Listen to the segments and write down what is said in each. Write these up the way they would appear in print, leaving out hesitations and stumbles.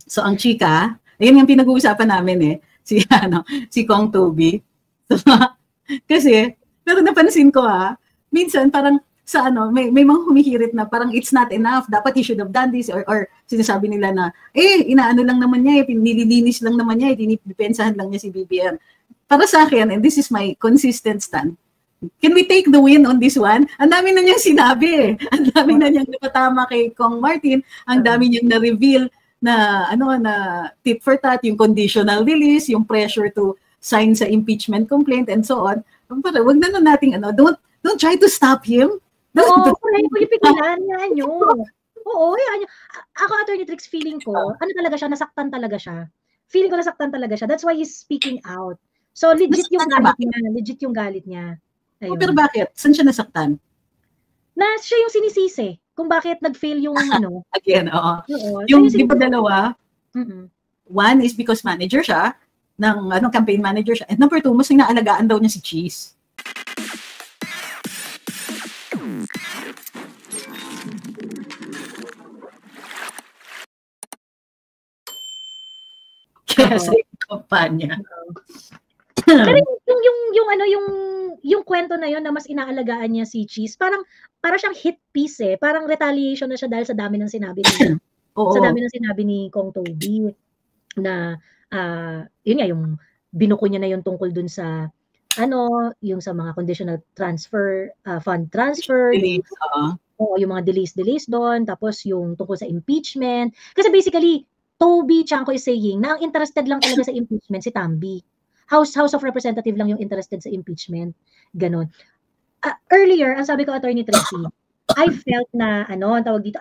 So ang chika, ayun yung pinag-uusapan namin si Kong Toby. So, kasi, pero napansin ko minsan parang sa may mga humihirit na parang it's not enough, dapat he should have done this, or sinasabi nila na, inaano lang naman niya, nililinis lang naman niya, dinidepensahan lang niya si BBM. Para sa akin, and this is my consistent stand, can we take the win on this one? Ang dami na niyang sinabi. Ang dami na niyang napatama kay Kong Martin. Ang dami niyang na-reveal na tit for tat, yung conditional release, yung pressure to sign sa impeachment complaint and so on. Para wag na nating don't try to stop him. Oo, yung pigilan niya nyo. Oo, yan. Ako, Attorney Trix, feeling ko, talaga siya, nasaktan talaga siya. Feeling ko nasaktan talaga siya. That's why he's speaking out. So, legit yung galit niya. Legit yung galit niya. Ayun. Pero bakit? Saan siya nasaktan? Na siya yung sinisisi. Kung bakit nag-fail yung Again, oo. Yung di ba dalawa? One is because manager siya, campaign manager siya. And number two, mas inaalagaan daw niya si Cheese. Kaya sa kampanya. Pero yung kwento na yon na mas inaalagaan niya si Cheese, parang siyang hit piece parang retaliation na siya dahil sa dami ng sinabi niya. Sa dami ng sinabi ni Kong Toby na yun nga, yung binuko niya na yung tungkol dun sa yung sa mga conditional transfer, fund transfer, yung mga delays doon, tapos yung tungkol sa impeachment. Kasi basically, Toby Chanco is saying na ang interested lang talaga sa impeachment si Tamby. House of Representative lang yung interested sa impeachment. Ganon. Earlier, ang sabi ko, Attorney Tracy, I felt na, ang tawag dito,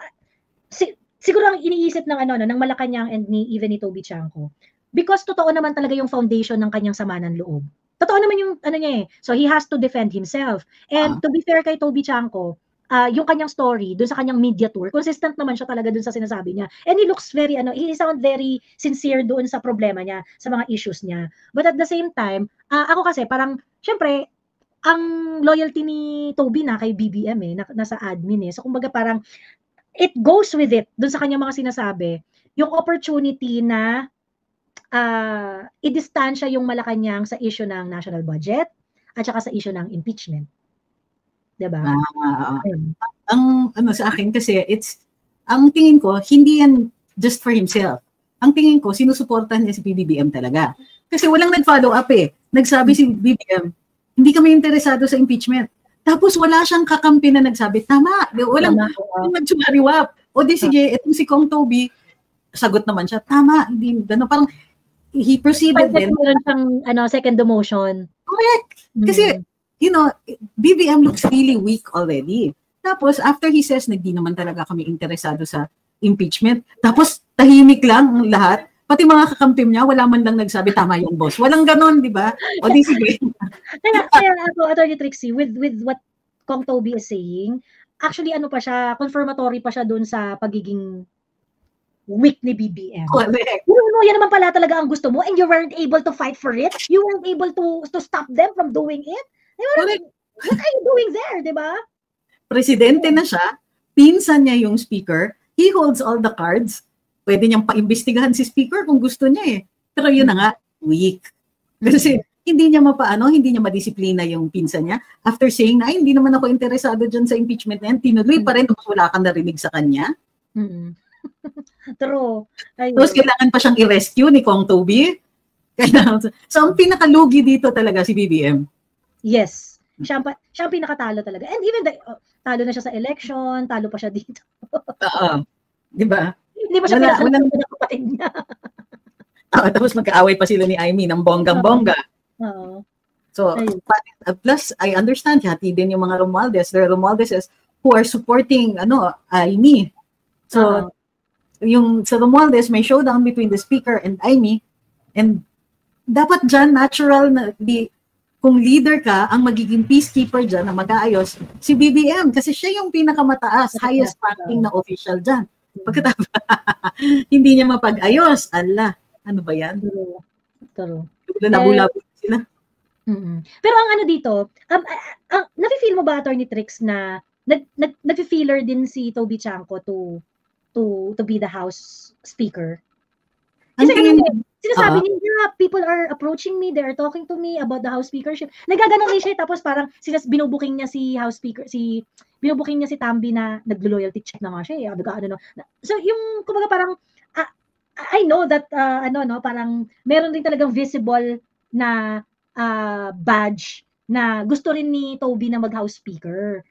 siguro ang iniisip ng ng Malacanang and even ni Toby Chanco. Because totoo naman talaga yung foundation ng kanyang sama ng loob. Totoo naman yung niya So he has to defend himself. And to be fair kay Toby Chanco, yung kanyang story dun sa kanyang media tour, consistent naman siya talaga dun sa sinasabi niya. And he looks very he sound very sincere doon sa problema niya, sa mga issues niya. But at the same time, ako kasi parang syempre ang loyalty ni Toby na kay BBM nasa admin So kumbaga parang it goes with it dun sa kanyang mga sinasabi, yung opportunity na i-distansya yung Malacanang sa issue ng national budget at saka sa issue ng impeachment. Diba? Ang sa akin kasi ang tingin ko hindi yan just for himself. Ang tingin ko sinusuportahan niya si BBM talaga. Kasi walang nag-follow up Nagsabi si BBM, hindi kami interesado sa impeachment. Tapos wala siyang kakampi na nagsabi, tama. Walang nag-sumariwap. O di sige, itong si Kong Toby, sagot naman siya, tama. Hindi parang he proceeded then. Meron siyang second demotion. Correct. Kasi BBM looks really weak already. Tapos, after he says, hindi naman talaga kami interesado sa impeachment. Tapos, tahimik lang ang lahat. Pati mga kakampi niya, wala man lang nagsabi, tama yung boss. Walang ganon, di ba? O di sige. Kaya ako, Attorney Trixie, with what Kong Toby is saying, actually, pa siya, confirmatory pa siya dun sa pagiging weak ni BBM. Correct. Yan naman pala talaga ang gusto mo and you weren't able to fight for it. You weren't able to stop them from doing it. What are you doing there, di ba? Presidente na siya, pinsan niya yung speaker, he holds all the cards, pwede niyang paimbestigahan si speaker kung gusto niya Pero yun na nga, weak. Kasi hindi niya hindi niya madisiplina yung pinsan niya. After saying na, hindi naman ako interesado dyan sa impeachment na yan, tinuloy pa rin tapos wala kang narinig sa kanya. True. Tapos kailangan pa siyang i-rescue ni Kong Toby. So ang pinakalugi dito talaga si BBM. Yes. Siya ang pinakatalo talaga. And even talo na siya sa election, talo pa siya dito. Di ba? Hindi pa siya pinakalaban ng kapatid niya. Tapos magkaaway pa sila ni Amy ng bonggang-bongga. So, plus, I understand, hati din yung mga Romualdez. There are Romualdezes who are supporting Amy. So, yung sa Romualdez, may showdown between the speaker and Amy. And dapat dyan, natural na kung leader ka, ang magiging peacekeeper dyan na mag-aayos, si BBM. Kasi siya yung pinakamataas, highest ranking na official dyan. Pagkatapos, hindi niya mapag-ayos. Ala, ano ba yan? True. Labo-labo sila. Pero ang dito, nafe-feel mo ba, Attorney Trix, na nag-feeler din si Toby Chanco to be the House Speaker? Kasi sinasabi niya, people are approaching me, they are talking to me about the House Speakership. Nagaganon rin siya, tapos parang binubuking niya si House Speaker, binubuking niya si Tambi na naglo-loyalty check na nga siya. So yung, kumbaga parang, I know that, parang meron din talagang visible na badge na gusto rin ni Toby na mag-House Speaker.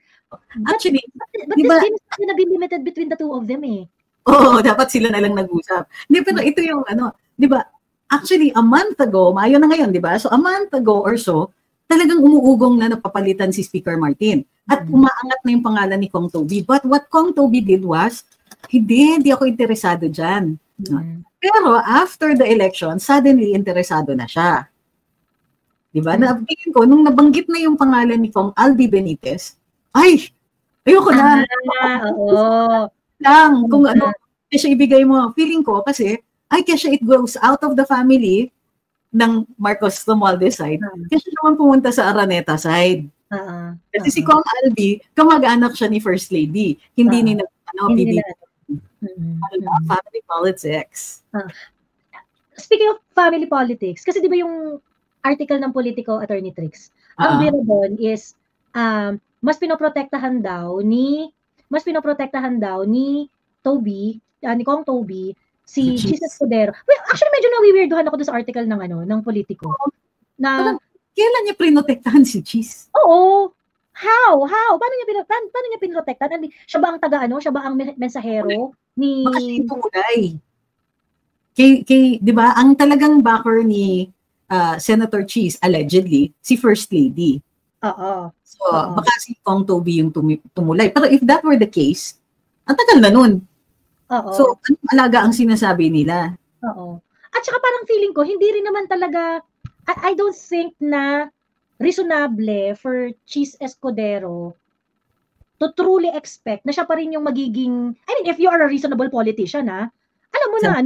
Actually, but this game is gonna be limited between the two of them eh. Oo, dapat sila na lang nag-usap. Hindi, pero ito yung di ba, actually, a month ago, Mayo na ngayon, di ba? So, a month ago or so, talagang umuugong na napapalitan si Speaker Martin. At umaangat na yung pangalan ni Kong Toby. But what Kong Toby did was, hindi ako interesado dyan. Pero after the election, suddenly interesado na siya. Di ba? Tingin ko, nung nabanggit na yung pangalan ni Kong Albi Benitez, ay, ayoko na. Oo. Lang, kung kaya ibigay mo, feeling ko kasi, kasi it goes out of the family ng Marcos Romualdez side, kasi naman pumunta sa Araneta side. Kasi si Kong Albi, kamag-anak siya ni First Lady, hindi ni family politics. Speaking of family politics, kasi di ba yung article ng Politico, Attorney Trix, ang biro doon is, mas pinoprotektahan daw ni Toby, ni Kong Toby, si Chis Escudero. Well, actually medyo nawiwirduhan ako doon sa article ng Politico. Na kailan niya prinotektahan si Chis? Oo. How? Paano niya pinotektahan? Siya ba ang siya ba ang mensahero ni baka siya tumulay. Di ba, ang talagang backer ni Senator Chis allegedly si First Lady. Oo. So, baka si Kong Toby yung tumulay. Pero if that were the case, ang tagal na nun. So, anong alaga ang sinasabi nila? Oo. At saka parang feeling ko, hindi rin naman talaga, I don't think na reasonable for Chis Escudero to truly expect na siya pa rin yung magiging, if you are a reasonable politician, alam mo na,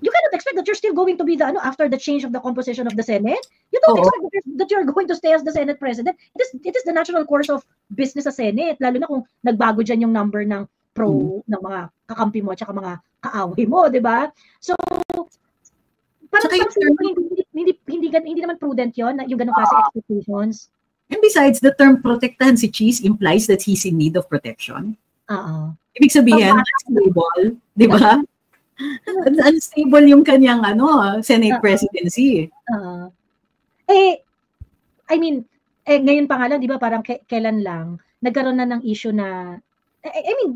you cannot expect that you're still going to be the after the change of the composition of the Senate. You don't expect that you're going to stay as the Senate President. It is the natural course of business sa Senate, lalo na kung nagbago dyan yung number ng ng mga kakampi mo at saka mga kaaway mo, di ba? So, parang hindi naman prudent yon yung ganung klase expectations. And besides, the term protektahan si Chis implies that he's in need of protection. Ibig sabihin, unstable, di ba? Unstable yung kanyang Senate presidency. Ngayon pa nga lang, di ba, parang kailan lang nagkaroon na ng issue na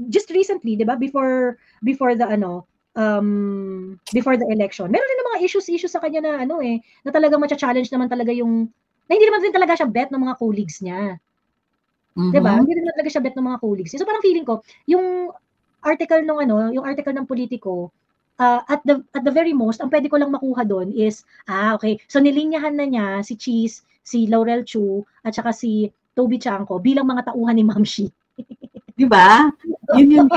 just recently, di ba, before the before the election, meron din mga issues sa kanya na na talagang matcha-challenge naman talaga yung na hindi naman din talaga siya bet ng mga colleagues niya. Di ba? Hindi naman talaga siya bet ng mga colleagues niya. So parang feeling ko, yung article ng Politico, at the very most, ang pwede ko lang makuha doon is, okay, so nilinyahan na niya si Chis, si Laurel Chu, at saka si Toby Chanco bilang mga tauhan ni Ma'am Shi. Di ba? Yun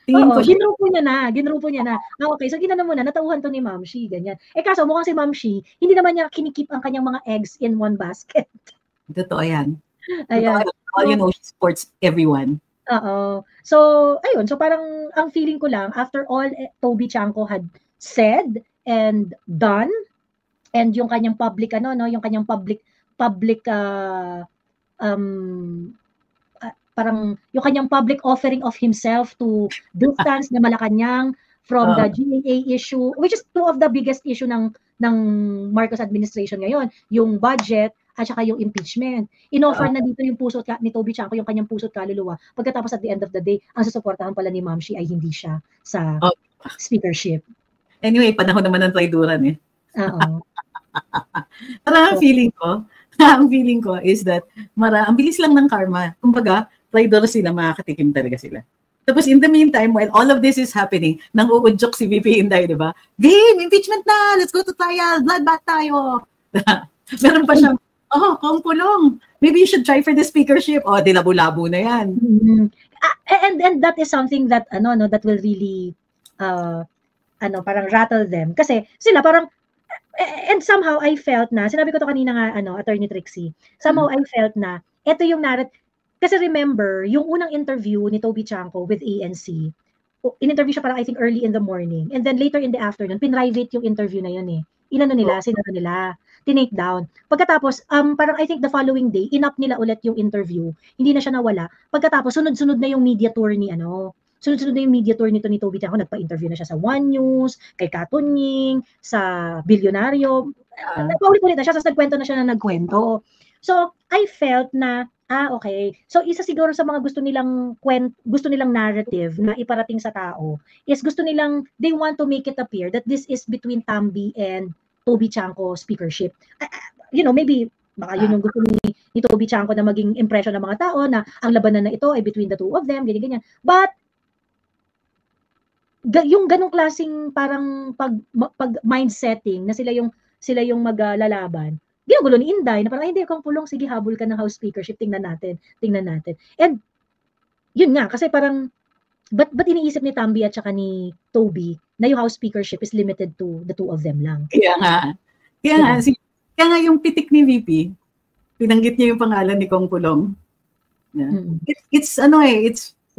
tingin ko. Ginrupo niya na. Okay, so ginano mo na, natauhan to ni Ma'am Shi, ganyan. Kaso mukhang si Ma'am Shi, hindi naman niya kinikip ang kanyang mga eggs in one basket. Totoo yan. Ayan. All you know, she supports everyone. So, ayun. So, parang ang feeling ko lang, after all Toby Chanco had said and done, and yung kanyang public, yung kanyang public, parang yung kanyang public offering of himself to distance na Malacanang from the GAA issue, which is two of the biggest issue ng Marcos administration ngayon, yung budget at saka yung impeachment. Inoffer na dito yung puso ni Toby Chanco, yung kanyang puso't kaluluwa. Pagkatapos at the end of the day, ang susuportahan pala ni Ma'am Shi ay hindi siya sa speakership. Anyway, panahon naman ng traiduran Oo. Parang ang feeling ko is that ang bilis lang ng karma. Kumbaga, traidor sila, makakatikim talaga sila. Tapos in the meantime, while all of this is happening, nang-uudyok si VP Inday, di ba? Game, impeachment na! Let's go to trial! Bloodbath tayo! Meron pa siyang, Kong Pulong, maybe you should try for the speakership. Di labo-labo na yan. And that is something that, that will really, parang rattle them. Kasi sila parang, and somehow I felt na, sinabi ko to kanina nga, Attorney Trixie, somehow I felt na, ito yung narrative. Kasi remember, yung unang interview ni Toby Chanco with ANC, in-interview siya parang I think early in the morning. And then later in the afternoon, pinrivate yung interview na yun eh. Inano nila, sinano nila, tinake down. Pagkatapos, parang I think the following day, in-up nila ulit yung interview. Hindi na siya nawala. Pagkatapos, sunod-sunod na yung media tour ni sunod-sunod na yung media tour nito ni Toby Tiangco. Nagpa-interview na siya sa One News, kay Katunying, sa Bilyonaryo. Paulit-ulit na siya, tapos nagkwento na siya na nagkwento. So, I felt na, okay. So, isa siguro sa mga gusto nilang narrative na iparating sa tao is gusto nilang, they want to make it appear that this is between Tambi and Toby Tiangco speakership. Maybe, baka yun yung gusto ni Toby Tiangco na maging impression ng mga tao na ang labanan na ito ay between the two of them, ganyan-ganyan. But, yung ganong klaseng parang pag mind setting na sila yung maglalaban, ginagulo ni Inday na parang hindi kang pulong, sige habol ka ng House speakership, tingnan natin. And yun nga kasi parang but iniisip ni Tambi at saka ni Toby na yung House speakership is limited to the two of them lang. Kaya nga yung pitik ni VP, pinanggit niya yung pangalan ni Kong Pulong. Yeah. It's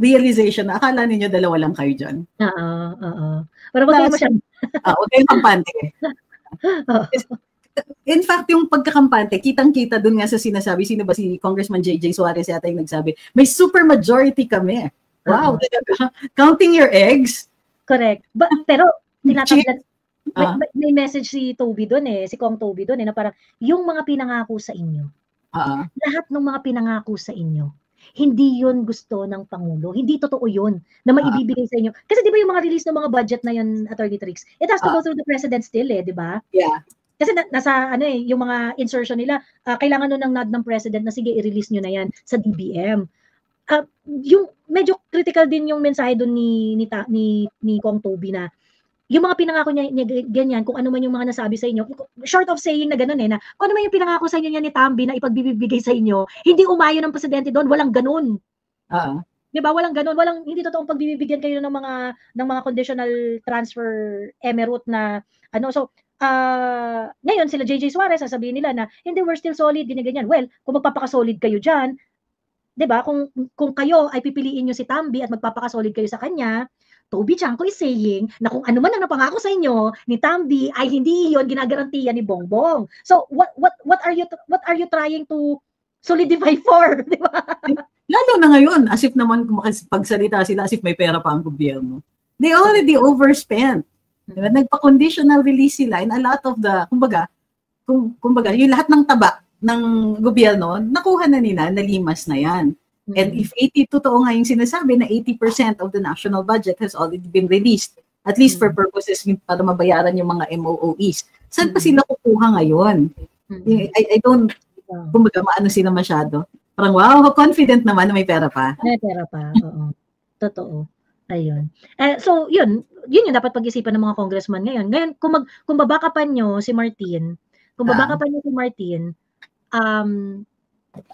realization na akala ninyo dalawa lang kayo dyan. Pero wag kayo masyadong. Wag kayong kampante. In fact, yung pagkakampante, kitang-kita dun nga sa sinasabi, sino ba si Congressman J.J. Suarez yata yung nagsabi, may super majority kami. Wow, counting your eggs. Correct. Pero, may message si Toby dun si Kong Toby dun na parang, yung mga pinangako sa inyo, lahat ng mga pinangako sa inyo, hindi yun gusto ng Pangulo. Hindi totoo yun na maibibigay sa inyo. Kasi di ba yung mga release ng mga budget na yun, Attorney Trix, it has to go through the President still di ba? Yeah. Kasi nasa yung mga insertion nila, kailangan nun ng nod ng President na sige, i-release nyo na yan sa DBM. Yung medyo critical din yung mensahe doon ni Kong Toby na yung mga pinangako niya ganyan, kung ano man yung mga nasabi sa inyo, short of saying na gano'n na kung ano man yung pinangako sa inyo niya ni Tambi na ipagbibigay sa inyo, hindi umayon ng presidente doon, walang ganun. Diba? Walang ganun, hindi totoong pagbibigyan kayo ng mga conditional transfer emerald na so ngayon sila J.J. Suarez sasabihin nila na hindi, we're still solid, ganyan. Well, kung magpapaka-solid kayo diyan, 'di ba? Kung kayo ay pipiliin niyo si Tambi at magpapaka-solid kayo sa kanya, Toby Tiangco is saying na kung ano man ang napangako sa inyo ni Tambi ay hindi iyon ginagarantiya ni Bongbong. So what are you trying to solidify for, 'di ba? Lalo na ngayon, as if naman pagsalita sila as if may pera pa ang gobyerno. They already overspent. Diba? Nagpa-conditional release sila in a lot of the, kumbaga, yung lahat ng taba ng gobyerno, nakuha na nila, nalimas na yan. And if totoo nga yung sinasabi na 80% of the national budget has already been released, at least for purposes para mabayaran yung mga MOOEs, saan pa sila kukuha ngayon? I don't, kumbaga, maano sila masyado. Parang, wow, confident naman na may pera pa. May pera pa, oo. Totoo. Ayun. So, yun yung dapat pag-isipan ng mga congressman ngayon. Ngayon, kung babakapan nyo si Martin,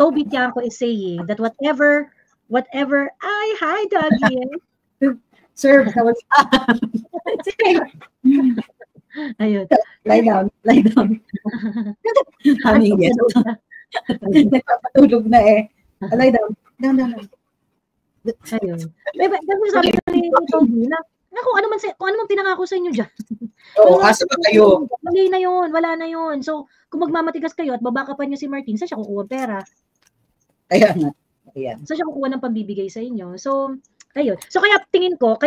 Toby Tiangco is saying that whatever, hi, Dougie. Sir, that was ayun. Lie down. Honey, yes. Nagpapatulog na Lie down. Down. Ayun. Sabi ko ni Toby na kung ano man pinangako sa inyo dyan. Asa ba kayo? Wala na yun. So, kung magmamatigas kayo at babakapan nyo si Martin, saan siya kukuha pera? Ayan. Saan siya kukuha ng pambibigay sa inyo? So, ayun. So, kaya tingin ko,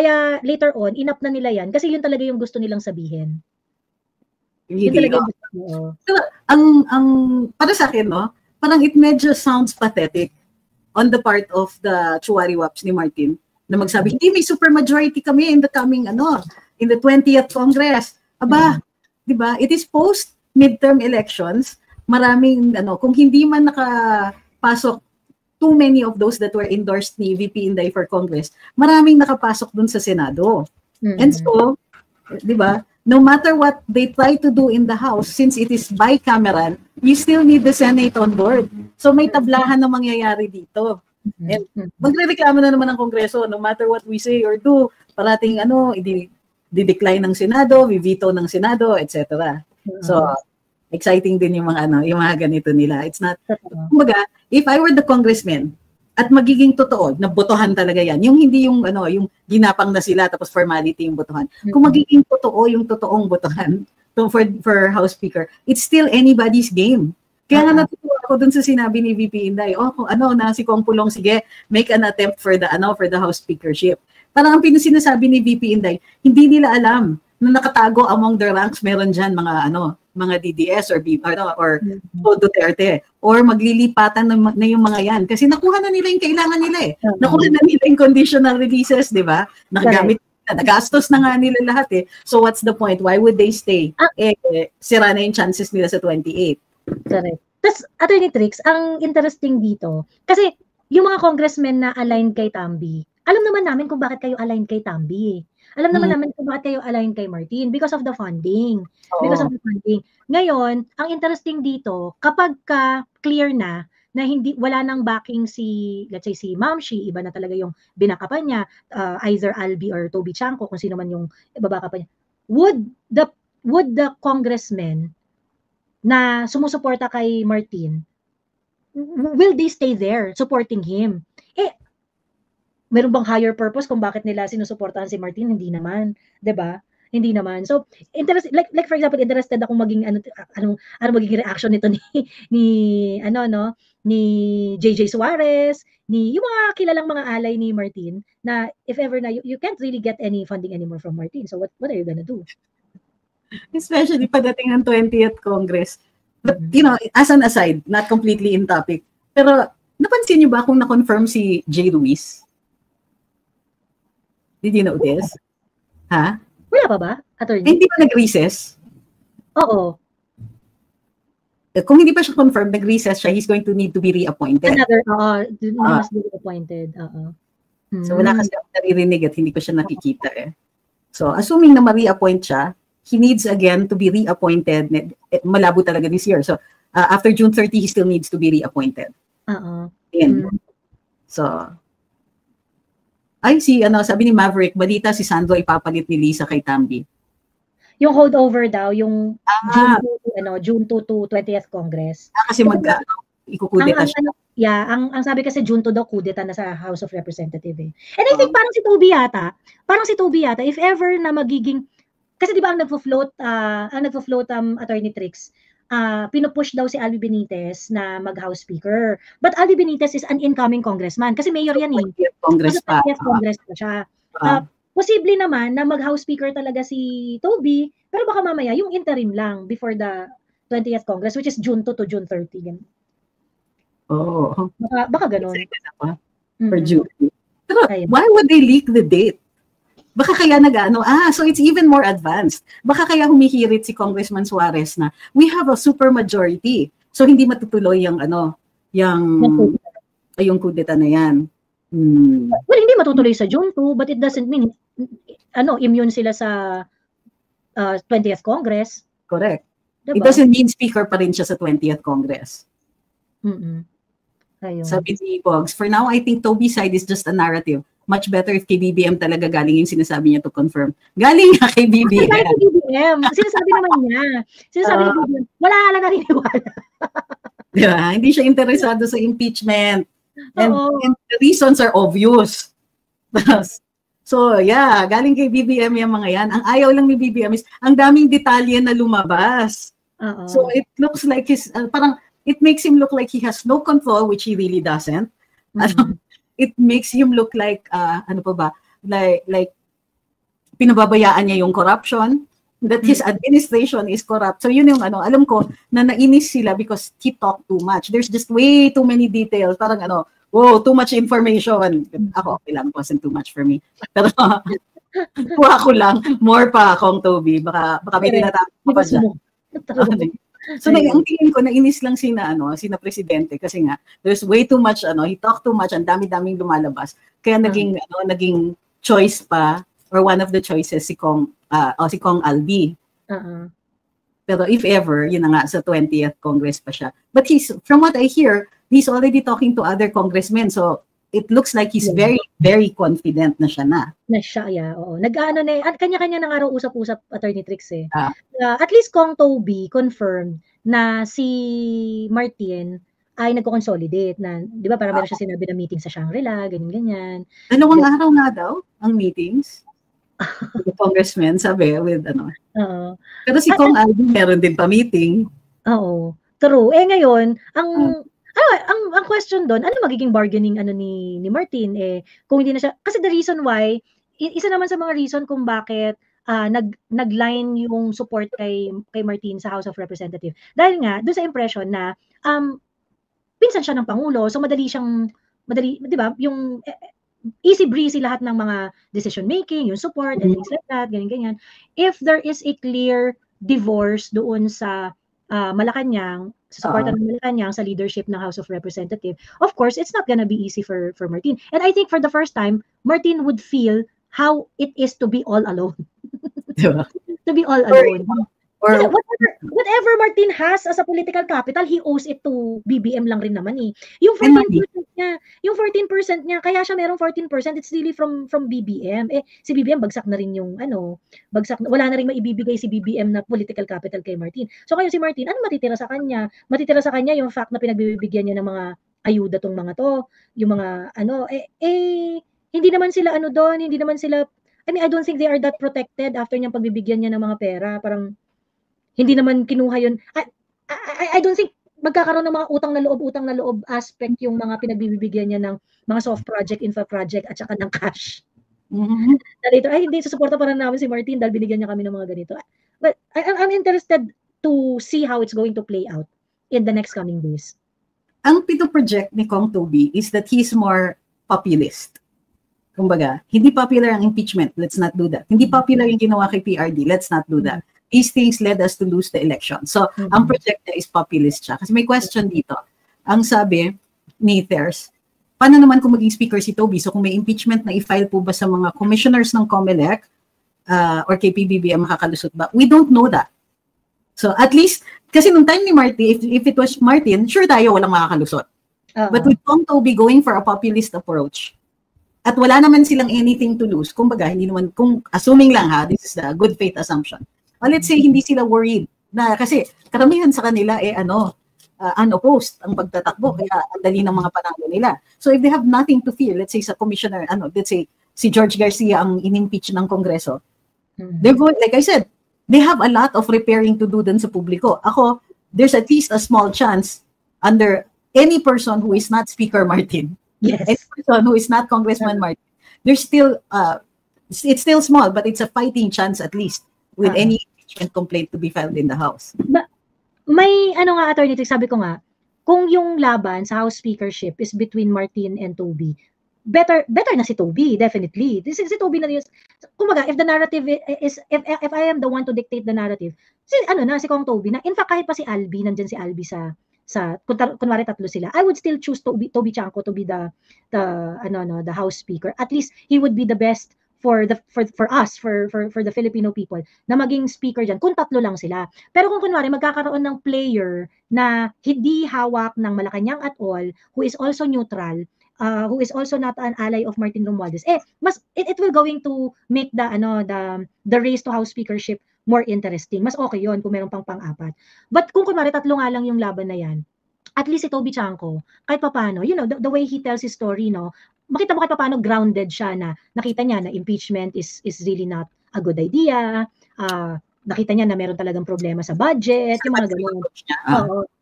later on, enough na nila yan kasi yun talaga yung gusto nilang sabihin. Yun talaga yung gusto nyo. Ang para sa akin, parang it medyo sounds pathetic on the part of the Chuwari-Waps ni Martin na magsabi, hindi, may supermajority kami in the coming, in the 20th Congress. Aba, di ba? It is post-midterm elections. Maraming, kung hindi man nakapasok too many of those that were endorsed ni VP Inday for Congress, maraming nakapasok dun sa Senado. And so, di ba, no matter what they try to do in the House, since it is bicameral, you still need the Senate on board. So may tablahan na mangyayari dito. And magre-reklamo na naman ng Kongreso, no matter what we say or do, parating di-decline ng Senado, vi-veto ng Senado, etc. So, exciting din yung mga ganito nila. It's not, kumbaga, if I were the congressman, at magiging totoo, na botohan talaga yan. Yung hindi yung yung ginapang na sila tapos formality yung botohan. Kung magiging totoo yung totoong botohan for House Speaker, it's still anybody's game. Kaya nga natutuwa ako dun sa sinabi ni VP Inday, kung na si Kong Pulong, sige, make an attempt for the House Speakership. Parang ang sinasabi ni VP Inday, hindi nila alam na nakatago among the ranks, meron dyan mga DDS or Duterte, or maglilipatan na yung mga yan. Kasi nakuha na nila yung kailangan nila eh. Nakuha na nila yung conditional releases, di ba? Nakagamit, nagastos na nga nila lahat eh. So what's the point? Why would they stay? Sira na yung chances nila sa 28. Correct. Tapos, Attorney Trix, ang interesting dito, kasi yung mga congressmen na aligned kay Tamby, alam naman namin kung bakit kayo aligned kay Tamby. Alam naman namin kung bakit kayo aligned kay Martin, because of the funding. Because of the funding. Ngayon, ang interesting dito, kapag clear na wala nang backing let's say si Ma'am Shi, iba na talaga yung binakapan niya, either Albi or Toby Chanco, kung sino man yung babakapan niya, would the congressmen na sumusuporta kay Martin, will they stay there supporting him? Meron bang higher purpose kung bakit nila sinusuportahan si Martin? Hindi naman, 'di ba? Hindi naman. So, like for example, interested ako maging ano magiging reaction nito ni JJ Suarez, yung mga kilalang mga alay ni Martin, na if ever na you can't really get any funding anymore from Martin. So what are you gonna do? Especially pagdating ng 20th Congress. But, as an aside, not completely in topic, pero napansin niyo ba kung na-confirm si J. Ruiz? Did you notice? Ha? Wala pa ba, attorney? Hindi ba nag-recess? Oo. Kung hindi pa siya confirmed, nag-recess siya, he's going to need to be reappointed. Must be reappointed. So wala kasi ako naririnig at hindi ko siya nakikita eh. So assuming na ma-reappoint siya, he needs again to be reappointed. Malabo talaga this year. So after June 30, he still needs to be reappointed. So, sabi ni Maverick, balita si Sandro ipapalit ni Lisa kay Tamby. Yung holdover daw, yung June 2 to 20th Congress. Kasi ikukudeta siya. Ang sabi kasi June 2 daw kudeta na sa House of Representatives eh. And I think parang si Toby yata, if ever na magiging, kasi di ba ang nagfo-float Attorney Trix, pinupush daw si Albi Benitez na mag-House Speaker. But Albi Benitez is an incoming congressman kasi mayor yan eh. Congress pa. Congress pa siya. Posible naman na mag-House Speaker talaga si Toby, pero baka mamaya yung interim lang before the 20th Congress, which is June 2 to June 30. Baka ganun. For June. Pero why would they leak the date? Baka kaya so it's even more advanced. Baka kaya humihirit si Congressman Suarez na we have a super majority. So hindi matutuloy yung kudeta na yan. Well, hindi matutuloy sa June 2, but it doesn't mean immune sila sa 20th Congress. Correct. Diba? It doesn't mean speaker pa rin siya sa 20th Congress. Sabi ni Pogs, for now, I think Toby's side is just a narrative. Much better if kay BBM talaga galing yung sinasabi niya to confirm. Galing nga kay BBM. Sinasabi naman niya. Sinasabi ni BBM, wala lang naniniwala. Diba? Hindi siya interesado sa impeachment. And the reasons are obvious. So, galing kay BBM yung mga yan. Ang ayaw lang ni BBM is, ang daming detalye na lumabas. So, it looks like it makes him look like he has no control, which he really doesn't. It makes him look like, like pinababayaan niya yung corruption, that his administration is corrupt. So yun yung alam ko na nainis sila because he talked too much. There's just way too many details. Parang too much information. Ako, okay lang, wasn't too much for me. Pero kuha ko lang, more pa akong Toby. Baka may tinatapos pa dyan. So ang tingin ko, nainis lang sina presidente kasi nga there's way too much he talked too much, ang dami-daming lumalabas. Kaya naging choice pa, or one of the choices si Kong Albi. Pero if ever, yun na nga, sa 20th Congress pa siya. But from what I hear, he's already talking to other congressmen. So it looks like he's very, very confident na siya na. Oo. Kanya-kanya na nga raw usap-usap, Attorney Trix eh. At least Kong Toby confirmed na si Martin ay nagko-consolidate na, di ba, parang meron siya sinabi na meeting sa Shangri-La, ganyan-ganyan. Dalawang araw nga daw ang meetings. The congressman, sabi, with ano. Pero si Kong Alvin meron din pa meeting. Oo. True. Ngayon, ang question doon, ano magiging bargaining ni Martin kung hindi na siya, kasi the reason why, isa naman sa mga reason kung bakit nag-line yung support kay Martin sa House of Representatives. Dahil nga doon sa impression na pinsan siya ng Pangulo, so madali, 'di ba, yung easy breezy lahat ng mga decision making, yung support and things like that, ganyan. If there is a clear divorce doon sa Malacanang, sa suporta ng Malacanang sa leadership ng House of Representatives, of course, it's not gonna be easy for Martin. And I think for the first time, Martin would feel how it is to be all alone. To be all alone. Or whatever Martin has as a political capital, he owes it to BBM lang rin naman eh. Yung 14% niya, kaya siya merong 14%, it's really from BBM. Si BBM bagsak na rin yung wala na rin maibibigay si BBM na political capital kay Martin. So ngayon si Martin, ano matitira sa kanya? Matitira sa kanya yung fact na pinagbibigyan niya ng mga ayuda tong mga to, yung mga hindi naman sila hindi naman sila, I mean, I don't think they are that protected after niyang pagbibigyan niya ng mga pera. Parang hindi naman kinuha yun. I don't think magkakaroon ng mga utang na loob aspect yung mga pinagbibigyan niya ng mga soft project, infra project, at saka ng cash. Na later, hindi, susuporta pa rin namin si Martin dahil binigyan niya kami ng mga ganito. But I'm interested to see how it's going to play out in the next coming days. Ang pino-project ni Kong Toby is that he's more populist. Kumbaga, hindi popular ang impeachment, let's not do that. Hindi popular yung ginawa kay PRD, let's not do that. These things led us to lose the election. So, ang project niya is populist siya. Kasi may question dito. Ang sabi ni Thers, paano naman kung maging speaker si Toby? So, kung may impeachment na i-file po ba sa mga commissioners ng COMELEC or kay PBBM makakalusot ba? We don't know that. So, at least, kasi nung time ni Martin, if it was Martin, sure tayo walang makakalusot. But with Kong Toby going for a populist approach, at wala naman silang anything to lose. Kumbaga, hindi naman, kung assuming lang this is a good faith assumption. Well, let's say hindi sila worried na kasi karamihan sa kanila unopposed ang pagtatakbo kaya ang dali ng mga panalo nila. So if they have nothing to fear, let's say sa commissioner, let's say si George Garcia ang in-impeach ng Kongreso, they're going, like I said, they have a lot of repairing to do dun sa publiko. Ako, there's at least a small chance under any person who is not Speaker Martin. Yes. Any person who is not Congressman Martin, there's still, it's still small, but it's a fighting chance at least with any impeachment complaint to be filed in the House. May attorney, sabi ko nga, kung yung laban sa House speakership is between Martin and Toby, better na si Toby, definitely. Si Toby na yun. Kumbaga, if the narrative is, if I am the one to dictate the narrative, si Kong Toby na, in fact, kahit pa si Albi, nandyan si Albi sa kunwari tatlo sila, I would still choose Toby Chanco to be the House Speaker. At least he would be the best for us, for the Filipino people na maging speaker diyan kung tatlo lang sila. Pero kung kunwari magkakaroon ng player na hindi hawak ng Malacanang at all, who is also neutral, who is also not an ally of Martin Romualdez, it will going to make the race to House speakership more interesting. Mas okay yon kung meron pang-apat. But kung kunwari tatlo nga lang yung laban na yan, at least si Toby Chanco, kahit papaano, the way he tells his story, makita mo kahit papaano grounded siya na nakita niya na impeachment is really not a good idea. Nakita niya na meron talagang problema sa budget, yung mga ganyan.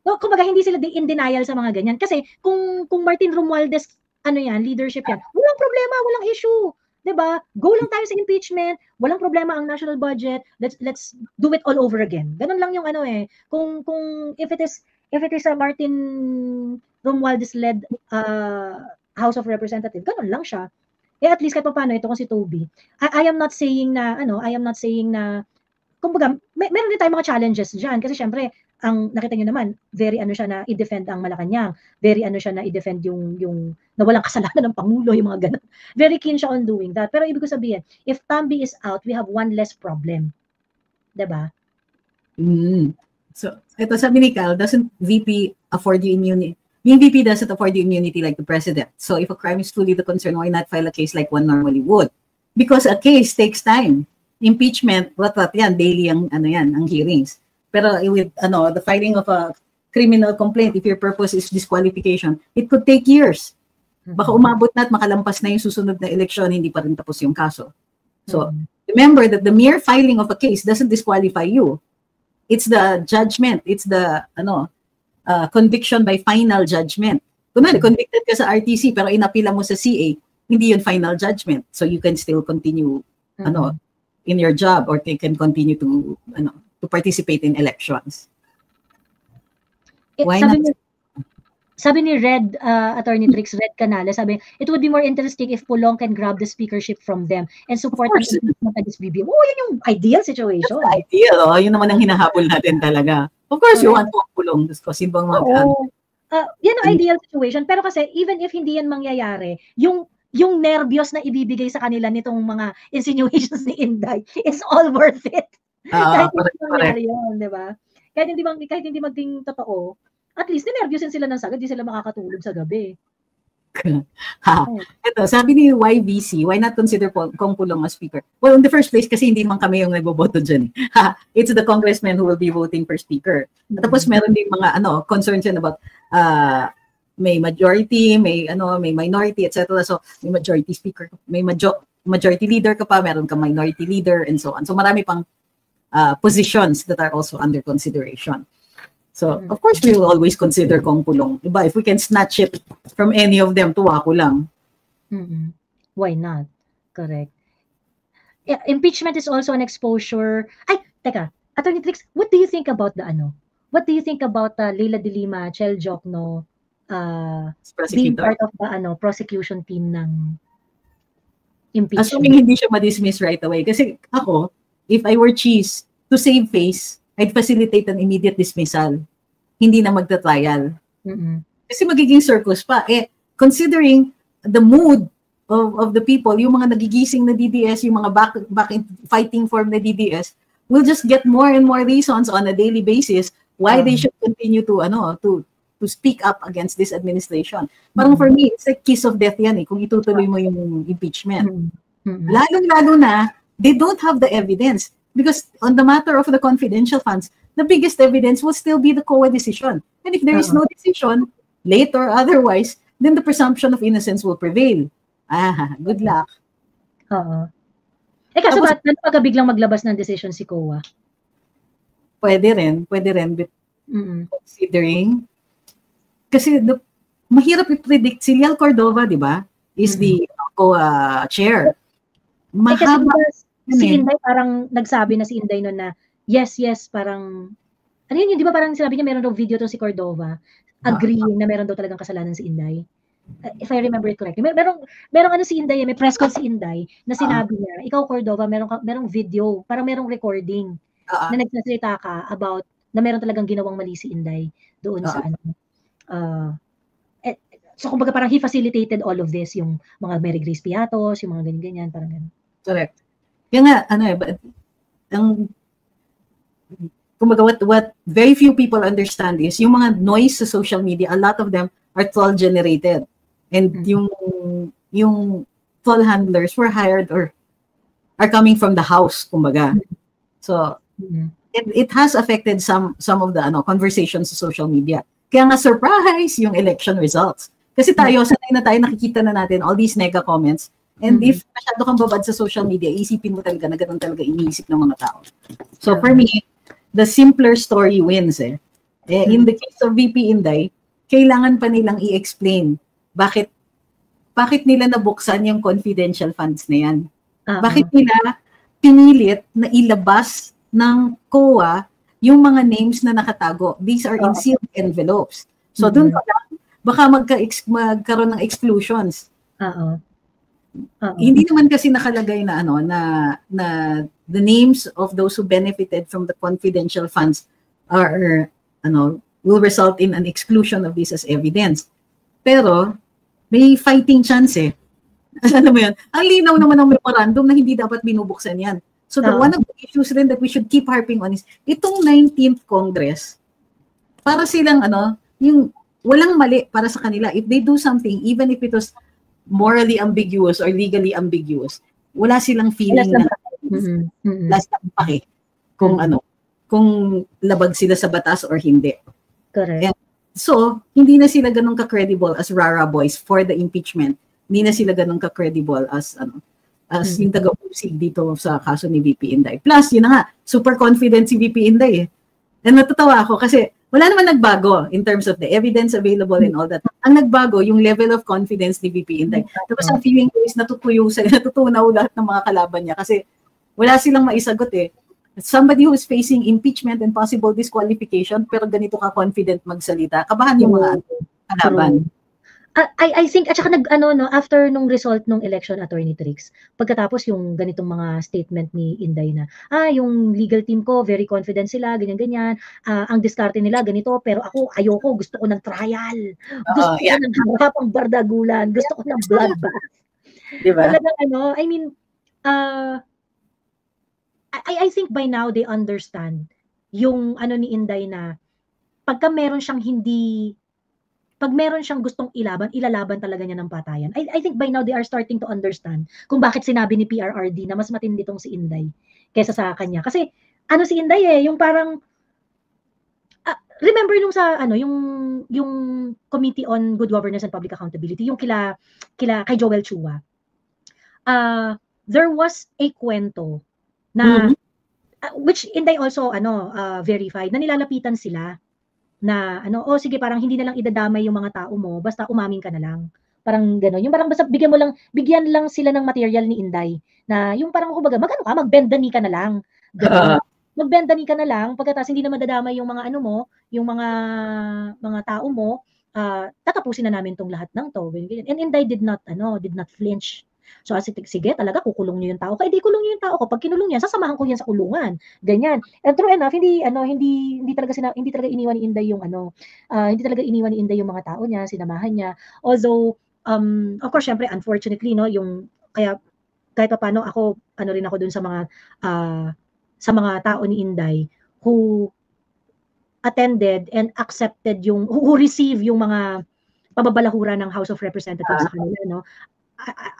So, kumbaga hindi sila in denial sa mga ganyan. Kasi kung Martin Romualdez, leadership yan, walang problema, walang issue. Diba? Go lang tayo sa impeachment, walang problema ang national budget, let's do it all over again. Ganun lang yung kung if it is a Martin Romualdez led House of Representatives, ganun lang siya. At least kahit paano ito kung si Toby. I am not saying na kumbaga meron din tayong mga challenges diyan kasi syempre ang nakita niyo naman, very siya na i-defend ang Malacanang, very siya na i-defend yung na walang kasalanan ng Pangulo, yung mga ganun. Very keen siya on doing that. Pero ibig ko sabihin, if Tambi is out, we have one less problem. Diba? So, ito sabi ni Cal, doesn't VP afford you immunity? Yung VP doesn't afford you immunity like the president. So if a crime is truly the concern, why not file a case like one normally would? Because a case takes time. Impeachment, what yan, daily ang hearings. Pero with the filing of a criminal complaint, if your purpose is disqualification, it could take years. Baka umabot na at makalampas na yung susunod na eleksyon, hindi pa rin tapos yung kaso. So, remember that the mere filing of a case doesn't disqualify you. It's the judgment. It's the conviction by final judgment. Kunwari, convicted ka sa RTC pero inapila mo sa CA, hindi yun final judgment. So you can still continue in your job, or they can continue to participate in elections. Why not? Sabi ni Red, Attorney Trix, Red Canales, sabi, it would be more interesting if Pulong can grab the speakership from them and support the impeachment against BBM. Oh, yun yung ideal situation. That's ideal, yun naman ang hinahabol natin talaga. Of course, you want to Pulong kasi bang yan ang ideal situation. Pero kasi, even if hindi yan mangyayari, yung nervyos na ibibigay sa kanila nitong mga insinuations ni Inday, it's all worth it. Kahit hindi mangyayari yun, di ba? Kahit hindi maging totoo, at least, ninervyusin sila ng sagad, di sila makakatulog sa gabi. Ito, sabi ni YVC, why not consider Kong Pulong as speaker? Well, in the first place, kasi hindi man kami yung nagboboto dyan. It's the congressmen who will be voting for speaker. Tapos meron din mga concerns yan about may majority, may minority, etc. So, may majority speaker, may majority leader ka pa, meron ka minority leader, and so on. So, marami pang positions that are also under consideration. So, of course, we will always consider Kong Pulong. Diba? If we can snatch it from any of them, tuwa ko lang. Why not? Correct. Yeah, impeachment is also an exposure. Ay, teka, Attorney Trix, what do you think about what do you think about Leila de Lima, Chel Jokno, being part of the prosecution team ng impeachment? Assuming hindi siya ma-dismiss right away. Kasi ako, if I were Cheese, to save face, I'd facilitate an immediate dismissal. Hindi na magta-trial. Kasi magiging circus pa. Considering the mood of the people, yung mga nagigising na DDS, yung mga back in fighting form na DDS, will just get more and more reasons on a daily basis why they should continue to speak up against this administration. Parang for me, it's like kiss of death yan kung itutuloy mo yung impeachment. Lalong-lalo na, they don't have the evidence. Because on the matter of the confidential funds, the biggest evidence will still be the COA decision. And if there is no decision, late or otherwise, then the presumption of innocence will prevail. Good luck. Kaso ba't pagka biglang maglabas ng decision si COA? Pwede rin. But considering, kasi mahirap i-predict. Si Lial Cordova, di ba, is the COA chair. Mahaba. Si Inday parang nagsabi na si Inday noon na yes, parang ano yun, di ba parang sinabi niya meron daw video to si Cordova agreeing na meron daw talagang kasalanan si Inday. If I remember it correctly. Merong si Inday, may press con si Inday na sinabi niya, ikaw Cordova, merong video, parang merong recording na nagsasalita ka about na meron talagang ginawang mali si Inday doon sa so kumbaga parang he facilitated all of this, yung mga Mary Grace Piatos, yung mga ganyan, parang ganun. Correct. Kaya nga, kumbaga what very few people understand is yung mga noise sa social media, a lot of them are troll generated. And yung troll handlers were hired or are coming from the house, kumbaga. So, it has affected some of the conversations sa social media. Kaya nga surprise yung election results. Kasi sanay na tayo, nakikita na natin all these nega comments. And if masyado kang babad sa social media, isipin mo talaga na ganun talaga iniisip ng mga tao. So for me, the simpler story wins. In the case of VP Inday, kailangan pa nilang i-explain bakit nila nabuksan yung confidential funds na yan. Bakit nila pinilit na ilabas ng COA yung mga names na nakatago. These are in sealed envelopes. So dun pa lang, baka magkaroon ng exclusions. Hindi naman kasi nakalagay na na the names of those who benefited from the confidential funds are will result in an exclusion of this as evidence. Pero may fighting chance Alam mo yun? Ang linaw naman ng memorandum na hindi dapat binubuksan yan. So one of the issues rin that we should keep harping on is itong 19th Congress, para silang yung walang mali para sa kanila. If they do something, even if it was morally ambiguous or legally ambiguous, wala silang feeling na last pake kung kung labag sila sa batas or hindi. Correct. And so, hindi na sila ganun ka-credible as Rara Boys for the impeachment. Hindi na sila ganun ka-credible as yung taga-usig dito sa kaso ni VP Inday. Plus, yun na nga, super confident si VP Inday eh. And natatawa ako kasi wala naman nagbago in terms of the evidence available and all that. Ang nagbago, yung level of confidence ni VP Inday. Tapos ang feeling ko is natutunaw lahat ng mga kalaban niya kasi wala silang maisagot eh. Somebody who is facing impeachment and possible disqualification pero ganito ka confident magsalita, kabahan yung mga kalaban. I think at saka after nung result nung election, Attorney Trix, pagkatapos yung ganitong mga statement ni Inday na yung legal team ko very confident sila, ganyan ang diskarte nila ganito, pero ako ayoko, gusto ko ng trial, gusto ko ng harapang bardagulan, gusto ko ng bloodbath. Diba? Talagang I mean I think by now they understand yung ni Inday na pag meron siyang gustong ilalaban talaga niya ng patayan. I think by now they are starting to understand kung bakit sinabi ni PRRD na mas matindi tong si Inday kaysa sa kanya. Kasi si Inday yung parang remember nung sa yung Committee on Good Governance and Public Accountability, yung kay Joel Chua. There was a kwento na which Inday also verified na nilalapitan sila na sige parang hindi na lang idadamay yung mga tao mo basta umamin ka na lang. Parang gano'n. Yung parang basta bigyan lang sila ng material ni Inday na yung parang kumbaga magbendani ka na lang. Magbendani ka na lang pagkatapos hindi na madadamay yung mga yung mga tao mo, tatapusin na namin tong lahat ng to. And Inday did not flinch. So sige, talaga kukulong niyo yung tao. Kaya di kulong niyo yung tao ko. Pag kinulong niya, sasamahan ko yan sa kulungan. Ganyan. And true enough, hindi talaga iniwan ni Inday yung hindi talaga iniwan ni Inday yung mga tao niya, sinamahan niya. Although of course, syempre unfortunately yung kaya kahit paano ako rin ako dun sa mga tao ni Inday who attended and accepted who receive yung mga pababalahura ng House of Representatives sa kanila,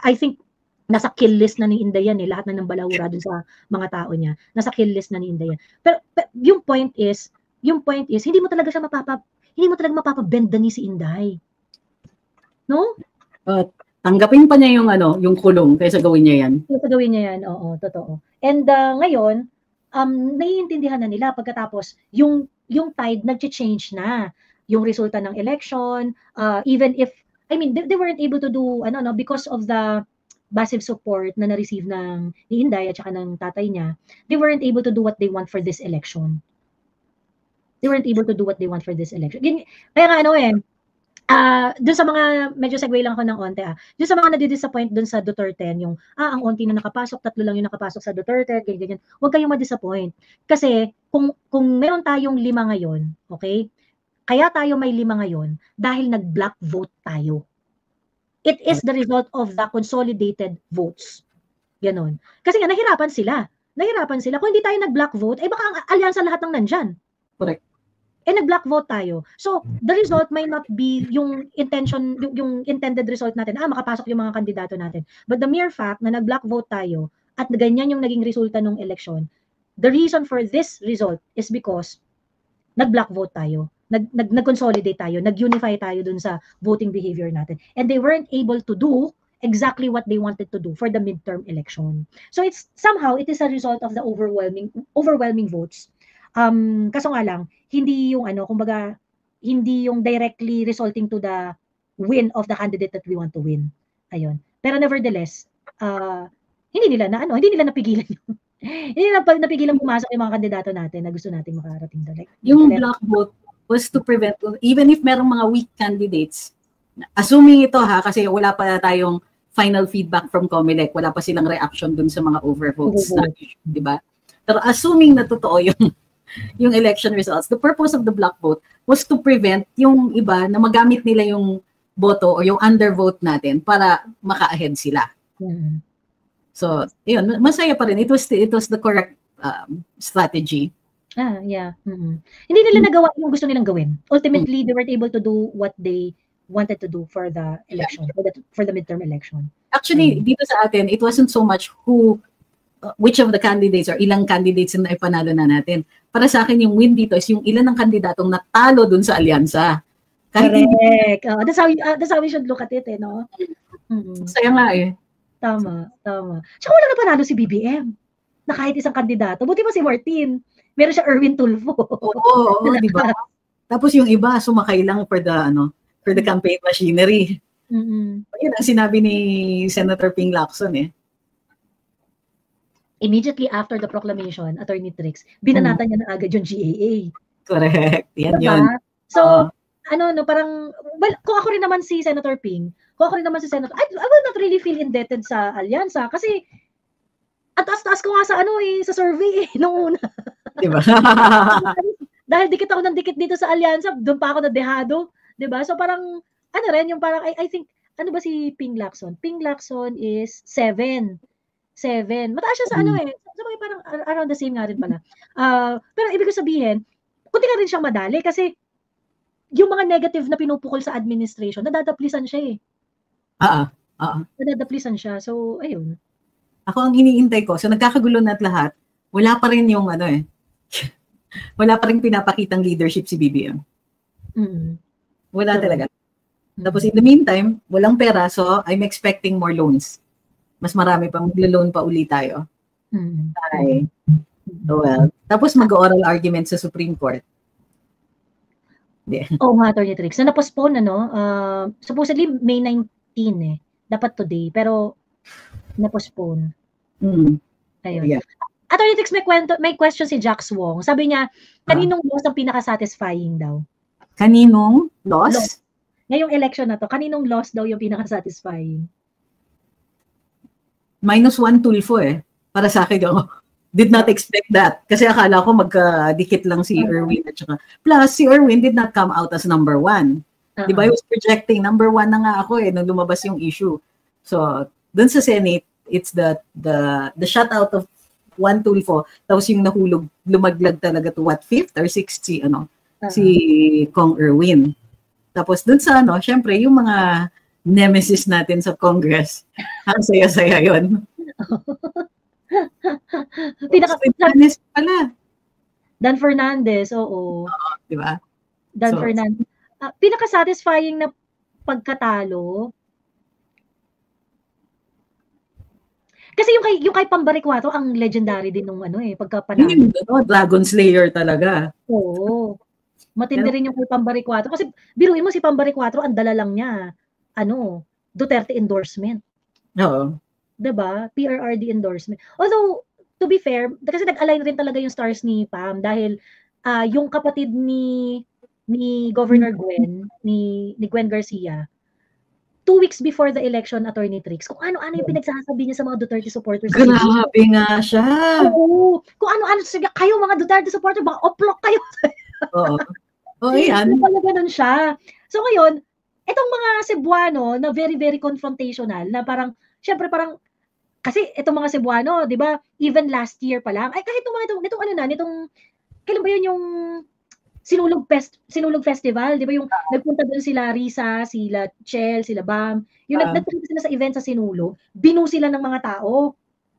I think nasa kill list na ni Inday yan lahat na ng balahura dun sa mga tao niya. Nasa kill list na ni Inday yan. Pero yung point is hindi mo talaga mapapabenda ni si Inday. No? Tanggapin pa niya yung kulong kaysa gawin niya yan. Oo, totoo. And ngayon, naiintindihan na nila pagkatapos yung tide nag-change na. Yung resulta ng election, even if they weren't able to do because of the massive support na na-receive ni Inday at saka ng tatay niya, they weren't able to do what they want for this election. Kaya nga dun sa mga, medyo segue lang ako ng onte dun sa mga nadi-disappoint dun sa Duterte, yung ang onti na nakapasok, 3 lang yung nakapasok sa Duterte, ganyan. Huwag kayong ma-disappoint. Kasi kung meron tayong 5 ngayon, okay? Kaya tayo may 5 ngayon dahil nag-block vote tayo. It is the result of the consolidated votes. Ganon. Kasi nga nahirapan sila. Kung hindi tayo nag-block vote, baka ang alyansa lahat ng nandyan. Correct. Nag-block vote tayo. So, the result might not be yung intention, yung intended result natin, makapasok yung mga kandidato natin. But the mere fact na nag-block vote tayo at ganyan yung naging resulta ng election, the reason for this result is because nag-block vote tayo. Nag-consolidate tayo, nag-unify tayo dun sa voting behavior natin. And they weren't able to do exactly what they wanted to do for the midterm election. So it is a result of the overwhelming votes. Kaso nga lang, hindi yung hindi yung directly resulting to the win of the candidate that we want to win. Ayun. Pero nevertheless, hindi nila napigilan hindi nila napigilan pumasok yung mga kandidato natin na gusto nating makarating doon. Yung block vote was to prevent, even if merong mga weak candidates, assuming ito kasi wala pa tayong final feedback from COMELEC, wala pa silang reaction dun sa mga overvotes, di ba? Pero assuming na totoo yung election results, the purpose of the block vote was to prevent yung iba na magamit nila yung boto o yung undervote natin para maka-ahead sila. So, yun, masaya pa rin. It was the correct strategy. Yeah. Hindi nila nagawa yung gusto nilang gawin. Ultimately, they weren't able to do what they wanted to do for the election, for the midterm election. Actually, dito sa atin, it wasn't so much who which of the candidates or ilang candidates na ipanalo na natin. Para sa akin, yung win dito is yung ilan ng kandidatong natalo dun sa alyansa. Correct. That's how we should look at it, no? Saya nga eh. Tama. Tsaka wala na panalo si BBM na kahit isang kandidato. Buti pa si Martin. Meron siya Erwin Tulfo. Oo, di ba? Tapos yung iba, sumakay lang for the campaign machinery. Yun ang sinabi ni Senator Ping Lacson eh. Immediately after the proclamation, Attorney Trix, binanatan niya na agad yung GAA. Correct. Yan diba? yun. So, parang, well, kung ako rin naman si Senator Ping, I will not really feel indebted sa alyansa kasi at taas ko nga sa sa survey nung una. Diba? Dahil dikit ako ng dikit dito sa alyansa, doon pa ako nadehado. Diba? So parang, yung parang, I think, ano ba si Ping Lacson? Ping Lacson is 7. Mataas siya sa so parang around the same nga rin pala. Pero ibig ko sabihin, kunti ka rin siyang madali kasi yung mga negative na pinupukol sa administration, nadadaplisan siya eh. Nadadaplisan siya. So, ayun. Ako ang iniintay ko, so nagkakagulo na at lahat, wala pa rin yung wala pa rin pinapakitang leadership si BBM. Wala talaga. Tapos in the meantime, walang pera, so I'm expecting more loans. Mas marami pang maglo-loan pa uli tayo. Okay. So, well, tapos mag-oral argument sa Supreme Court. Oo nga, Attorney Trix. Na na-postpone, supposedly May 19 eh. Dapat today, pero na-postpone. Ayun. Yeah. Attorney Trix, may question si Jax Wong. Sabi niya, kaninong loss ang pinaka-satisfying daw? Kaninong loss? Ngayong election na to, kaninong loss daw yung pinaka-satisfying? -1 Tulfo eh. Para sa akin, did not expect that. Kasi akala ko magkadikit lang si Erwin at saka. Plus, si Erwin did not come out as number 1. Di ba? He was projecting number 1 na nga ako eh nung lumabas yung issue. So, dun sa Senate, it's the shutout of 1 Tulfo. Tapos yung nahulog, lumaglag talaga to what, 5th or 6th si Kong Erwin. Tapos dun sa syempre yung mga nemesis natin sa Congress. Ang saya-saya yun. Fernandez pala. Dan Fernandez, oo. Di ba? Dan Fernandez. Pinaka-satisfying na pagkatalo. Kasi yung kay Pambarikwato, ang legendary din nung pagkapanalo. Yung Dragon Slayer talaga. Oo. Matindi rin yung kay Pambarikwato. Kasi biruin mo si Pambarikwato, ang dala lang niya. Duterte endorsement. Oo. Diba? PRRD endorsement. Although, to be fair, kasi nag-align rin talaga yung stars ni Pam dahil yung kapatid ni Governor Gwen, ni Gwen Garcia, 2 weeks before the election, Attorney Trix, kung ano-ano yung pinagsasabi niya sa mga Duterte supporters. Grabe nga siya. Oo. Kung ano-ano siya, kayo mga Duterte supporters, baka oplok kayo. Oo. Yan. Ganun siya. So ngayon, itong mga Cebuano na very, very confrontational, na parang, syempre parang, kasi itong mga Cebuano, di ba, even last year pa lang, ay kahit nitong kailan ba yun yung Sinulog Festival, di ba yung nagpunta doon sila Risa, sila Chel, sila Bam, yung nagpunta sila sa event sa Sinulog, binu sila ng mga tao.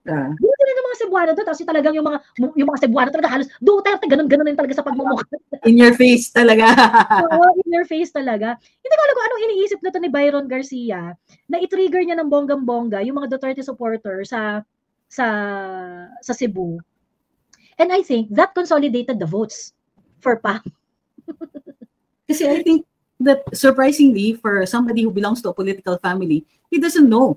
Binu sila ng mga Cebuano doon, tapos talagang yung mga Cebuano talaga halos, Duterte, ganun-ganun din talaga sa pagmumukha. In your face talaga. Oo, in your face talaga. Hindi ko alam kung anong iniisip na to ni Byron Garcia, na i-trigger niya ng bonggang-bongga yung mga Duterte supporter sa Cebu. And I think that consolidated the votes for Pam. Kasi I think that surprisingly, for somebody who belongs to a political family, he doesn't know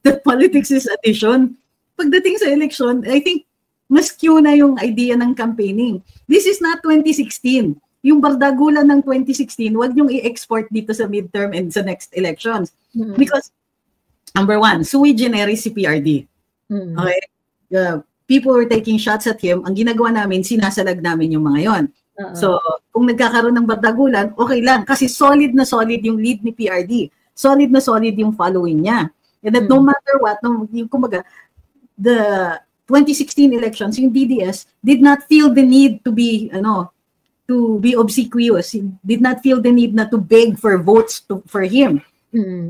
that politics is addition. Pagdating sa election, I think mas skew na yung idea ng campaigning. This is not 2016. Yung bardagulan ng 2016, wag yung i-export dito sa midterm and sa next elections. Because, number 1, sui generis si PRD. Okay? People were taking shots at him. Ang ginagawa namin, sinasalag namin yung mga yon. So, kung nagkakaroon ng bardagulan, okay lang. Kasi solid na solid yung lead ni PRD. Solid na solid yung following niya. And that no matter what, kumbaga, the 2016 elections, yung DDS did not feel the need to be obsequious. Did not feel the need na to beg for votes for him.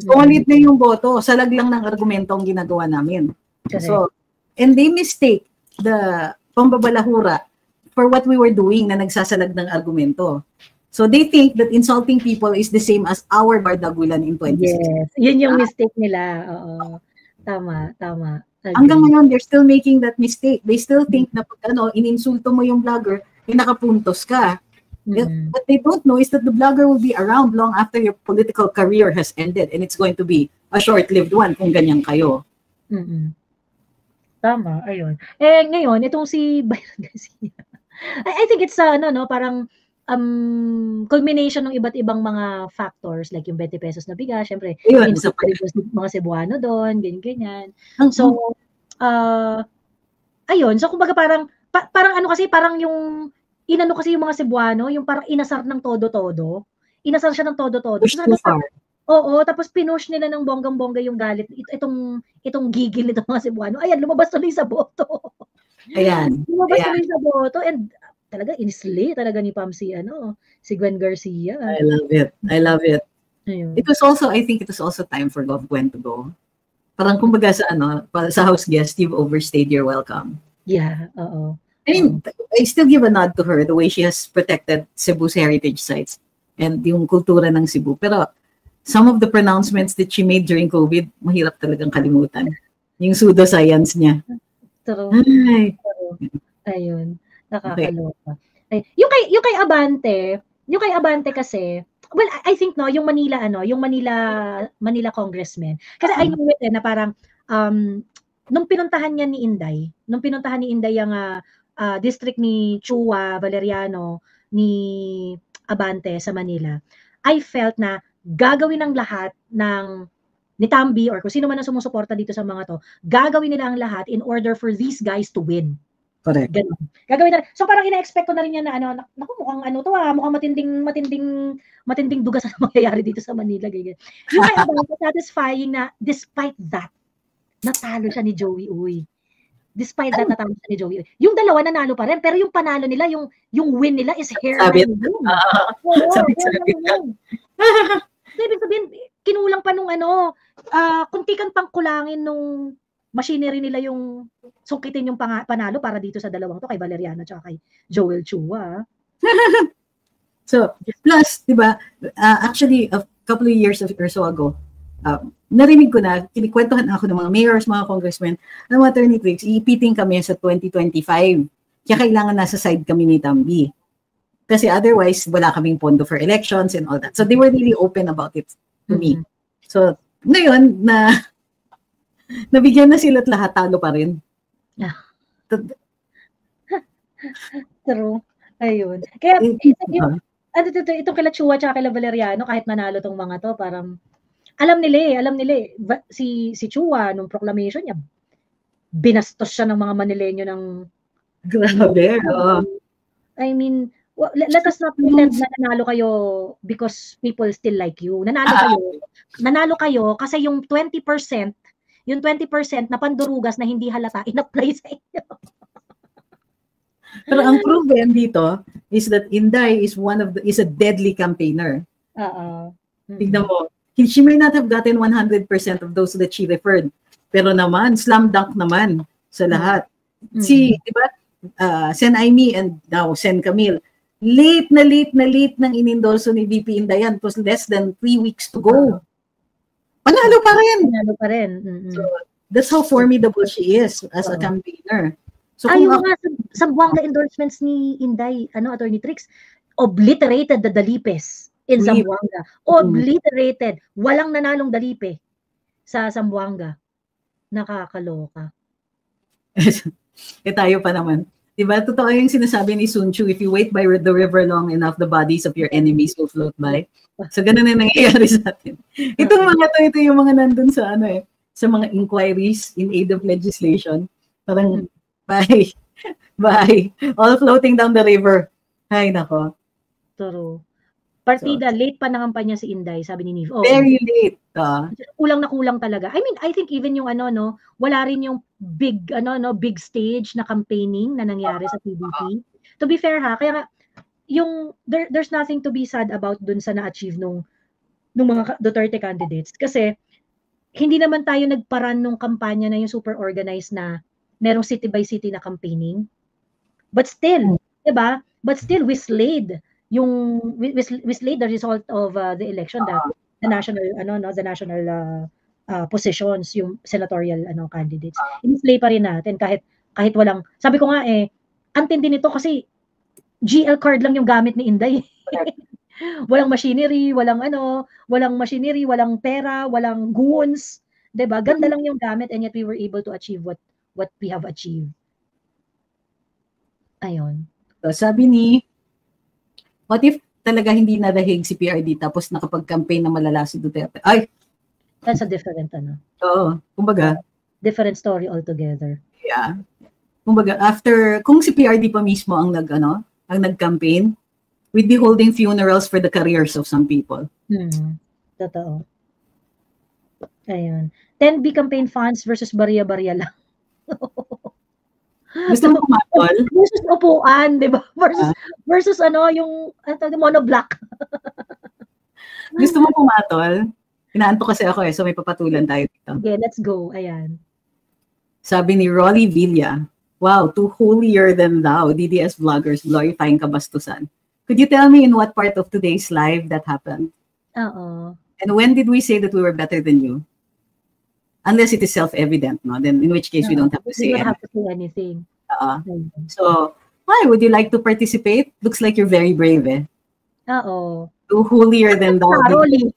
Solid na yung boto. Salag lang ng argumento ang ginagawa namin. So, And they mistake the pambabalahura for what we were doing na nagsasalag ng argumento. So they think that insulting people is the same as our bardagulan in 2016. Yes, yun yung mistake nila. Oo. Tama. Hanggang ngayon, they're still making that mistake. They still think na pag ininsulto mo yung vlogger, nakapuntos ka. What they don't know is that the blogger will be around long after your political career has ended, and it's going to be a short-lived one kung ganyan kayo. Tama, ayun. Ngayon, itong si Byron Garcia, I think it's parang culmination ng iba't ibang mga factors, like yung 20 pesos na bigas, syempre, mga Cebuano doon, ganyan. So, ayun, so kumbaga parang parang yung inano kasi yung mga Cebuano, yung parang inasar ng todo-todo. Inasar siya ng todo-todo. Oo, tapos pinush nila ng bonggang-bongga yung galit. Itong gigil nito mga Cebuano. Ayan, lumabas tuloy sa boto. Ayan. Lumabas tuloy sa boto. And talaga, inisli talaga ni Pam si Gwen Garcia. I love it. Ayun. I think it was also time for Gov Gwen to go. Parang kumbaga sa house guest, you've overstayed your welcome. Yeah, oo. I mean, I still give a nod to her the way she has protected Cebu's heritage sites and yung kultura ng Cebu. Pero some of the pronouncements that she made during COVID, mahirap talagang kalimutan. Yung pseudoscience niya. True. Ayun. Nakakaloka. Okay. Yung kay Abante kasi, well, I think yung Manila congressman. Kasi I knew it na parang nung pinuntahan ni Inday yung district ni Chua Valeriano ni Abante sa Manila, I felt na gagawin ng lahat ni Tambi or kung sino man ang sumusuporta dito sa mga to, gagawin nila ang lahat in order for these guys to win. Correct. Ganun. Gagawin na. So parang ina-expect ko na rin yan na naku, mukhang mukhang matinding dugas na mangyayari dito sa Manila. Ganyan. Yung kaya Abante, satisfying na despite that, natalo siya ni Joey Uy. Despite that, natalo siya ni Joey Uy. Yung dalawa nanalo pa rin, pero yung panalo nila, yung win nila is hairline. Sabit. Ibig sabihin, kinulang pa nung kuntikan pang kulangin nung machinery nila yung sungkitin yung panalo para dito sa dalawang to, kay Valeriano at kay Joel Chua. So, plus, di ba, actually, a couple of years or so ago, narinig ko na, kinikwentuhan ako ng mga mayors, mga congressmen, ng mga attorney tricks, iipiting kami sa 2025. Kaya kailangan nasa side kami ni Tambi. Kasi otherwise, wala kaming pondo for elections and all that. So they were really open about it to me. So, ngayon, nabigyan na sila't lahat, talo pa rin. True. Ayun. Kaya, itong kila Chua at kila Valeriano, kahit nanalo tong mga to, parang, alam nila si Chua, nung proclamation niya, binastos siya ng mga Manileño ng... Grabe. I mean, let us not pretend na nanalo kayo because people still like you. Nanalo kayo kasi yung 20% na pandurugas na hindi halata, in-apply sa inyo. Pero ang proven dito is that Inday is a deadly campaigner. Tignan mo. She may not have gotten 100% of those that she referred. Pero naman, slam dunk naman sa lahat. Si, di ba, Sen Aimee and now Sen Camille, late nang inendorso ni VP Inday yan. It was less than 3 weeks to go. Panalo pa rin. So, that's how formidable she is as a campaigner. So, yung mga Zamboanga endorsements ni Inday, Attorney Trix, obliterated the Dalipes in Zamboanga. Obliterated. Walang nanalong Dalipe sa Zamboanga. Nakakaloka. Tayo pa naman. Diba? Totoo yung sinasabi ni Sun Tzu, if you wait by the river long enough, the bodies of your enemies will float by. So, ganun na nangyayari sa atin. Ito yung mga nandun sa sa mga inquiries in aid of legislation. Parang, bye. All floating down the river. Ay, nako. True. Partida, late pa nangampanya si Inday, sabi ni Nive. Very late. Kulang na kulang talaga. I mean, I think even yung wala rin yung big stage na campaigning na nangyari sa PDP. To be fair kaya there's nothing to be sad about dun sa na-achieve nung mga Duterte candidates kasi hindi naman tayo nagparan nung kampanya na yung super organized na merong city by city na campaigning. But still, 'di ba? But still we slayed the result of the election, the national positions, yung senatorial candidates. In-slay pa rin natin kahit walang, sabi ko nga ang tindi nito kasi GL card lang yung gamit ni Inday. Walang machinery, walang pera, walang goons, 'di ba? Ganda lang yung gamit, and yet we were able to achieve what we have achieved. Ayun. So, sabi ni, what if talaga hindi nadahig si PRD tapos nakapag-campaign na malala si Duterte? Ay! That's a different Oo. Kumbaga. Different story altogether. Yeah. Kumbaga, kung si PRD pa mismo ang nag-campaign, we'd be holding funerals for the careers of some people. Totoo. Ayun. 10B campaign funds versus bariya-bariya lang. Gusto mo pumatol? Versus upuan, di ba? Versus yung monoblock. Gusto mo pumatol? Inaanto kasi ako so may papatulan tayo dito. Okay, let's go. Ayan. Sabi ni Rolly Villa, wow, too holier than thou, DDS vloggers glorifying kabastusan. Could you tell me in what part of today's live that happened? Oo. And when did we say that we were better than you? Unless it is self-evident, no? Then in which case we don't have to say anything. So, why would you like to participate? Looks like you're very brave, Oo. Too holier than thou. Rolly.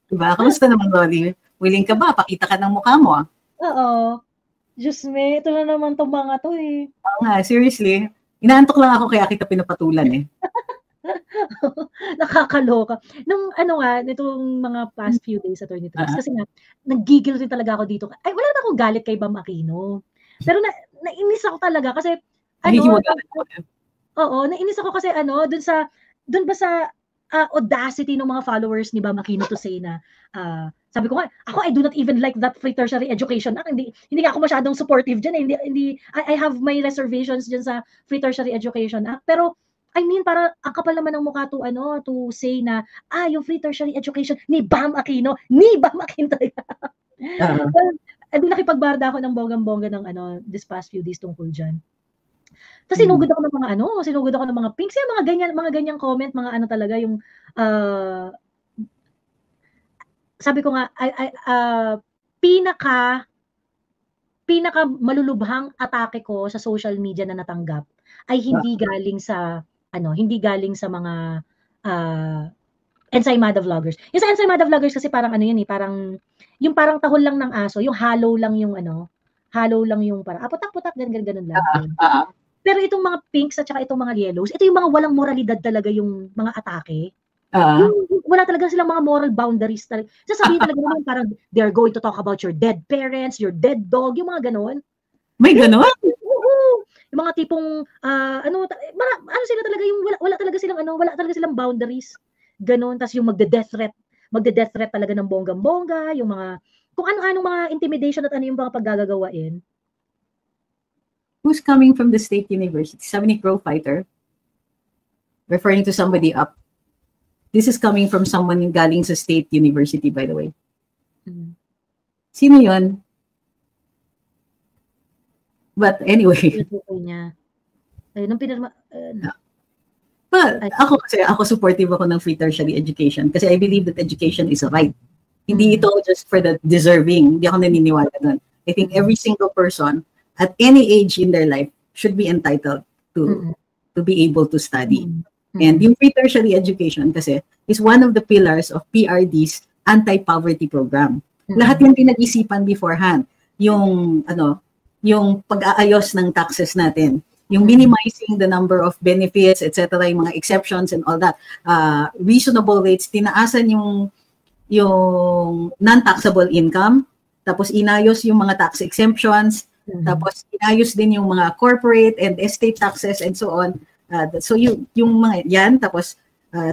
Diba? Kamusta naman, Rolly? Willing ka ba? Pakita ka ng mukha mo. Oo. Diyos me, ito na naman itong mga to Oo nga, seriously. Inaantok lang ako kaya kita pinapatulan Nakakaloka. Nung nitong mga past few days, Attorney Trace, kasi nga, naggigil rin talaga ako dito. Ay, wala na akong galit kay Bam Aquino. Pero nainis ako talaga kasi, nainis ako kasi dun ba sa audacity ng mga followers ni Bam Aquino to say na, sabi ko nga, I do not even like that free tertiary education. Hindi nga ako masyadong supportive dyan. I have my reservations dyan sa free tertiary education. Pero, I mean, para ang kapal naman ng mukha to say na, yung free tertiary education ni Bam Aquino talaga. Well, nakipagbarda ako ng bonggang-bongga ng this past few days tungkol dyan. Tapos sinugod ako ng mga pinks, yung mga ganyang comment, mga talaga yung sabi ko nga, pinaka malulubhang atake ko sa social media na natanggap ay hindi galing sa mga Ensaymada vloggers. Yung sa Ensaymada vloggers kasi parang parang yung parang tahol lang ng aso, yung hollow lang yung parang putak-putak ganun lang. Pero itong mga pinks at saka itong mga yellows, ito yung mga walang moralidad talaga yung mga atake. Wala talaga silang mga moral boundaries talaga. Sasabihin talaga naman parang they're going to talk about your dead parents, your dead dog, yung mga ganon. May ganon? Yung mga tipong sila talaga yung wala talaga silang boundaries. Ganon, tas yung magde-death threat talaga ng bonggang-bongga, yung mga kung ano-anong mga intimidation at yung mga paggagagawain. Who's coming from the state university? Sabi ni Crow Fighter, referring to somebody up. This is coming from someone galing sa state university, by the way. Sino yun? But anyway. But ako supportive ako ng free tertiary education kasi I believe that education is a right. Hindi ito just for the deserving. Hindi ako naniniwala doon. I think every single person at any age in their life should be entitled to be able to study. And yung free tertiary education kasi is one of the pillars of PRD's anti-poverty program. Lahat yung pinag-isipan beforehand. Yung pag-aayos ng taxes natin, yung minimizing the number of benefits, etc., yung mga exceptions and all that, reasonable rates, tinaasan yung non-taxable income, tapos inayos yung mga tax exemptions, tapos inayos din yung mga corporate and estate taxes and so on. So yung mga yan, tapos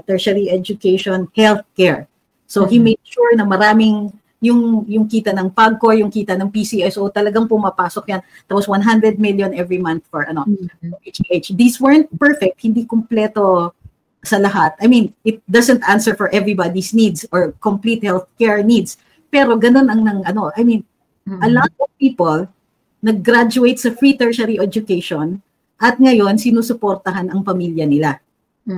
tertiary education, healthcare. So he made sure na maraming yung kita ng PAGCOR, yung kita ng PCSO, talagang pumapasok yan. Tapos 100 million every month for HH. These weren't perfect, hindi kumpleto sa lahat. I mean, it doesn't answer for everybody's needs or complete healthcare needs. Pero ganun ang a lot of people nag-graduate sa free tertiary education at ngayon sinusuportahan ang pamilya nila.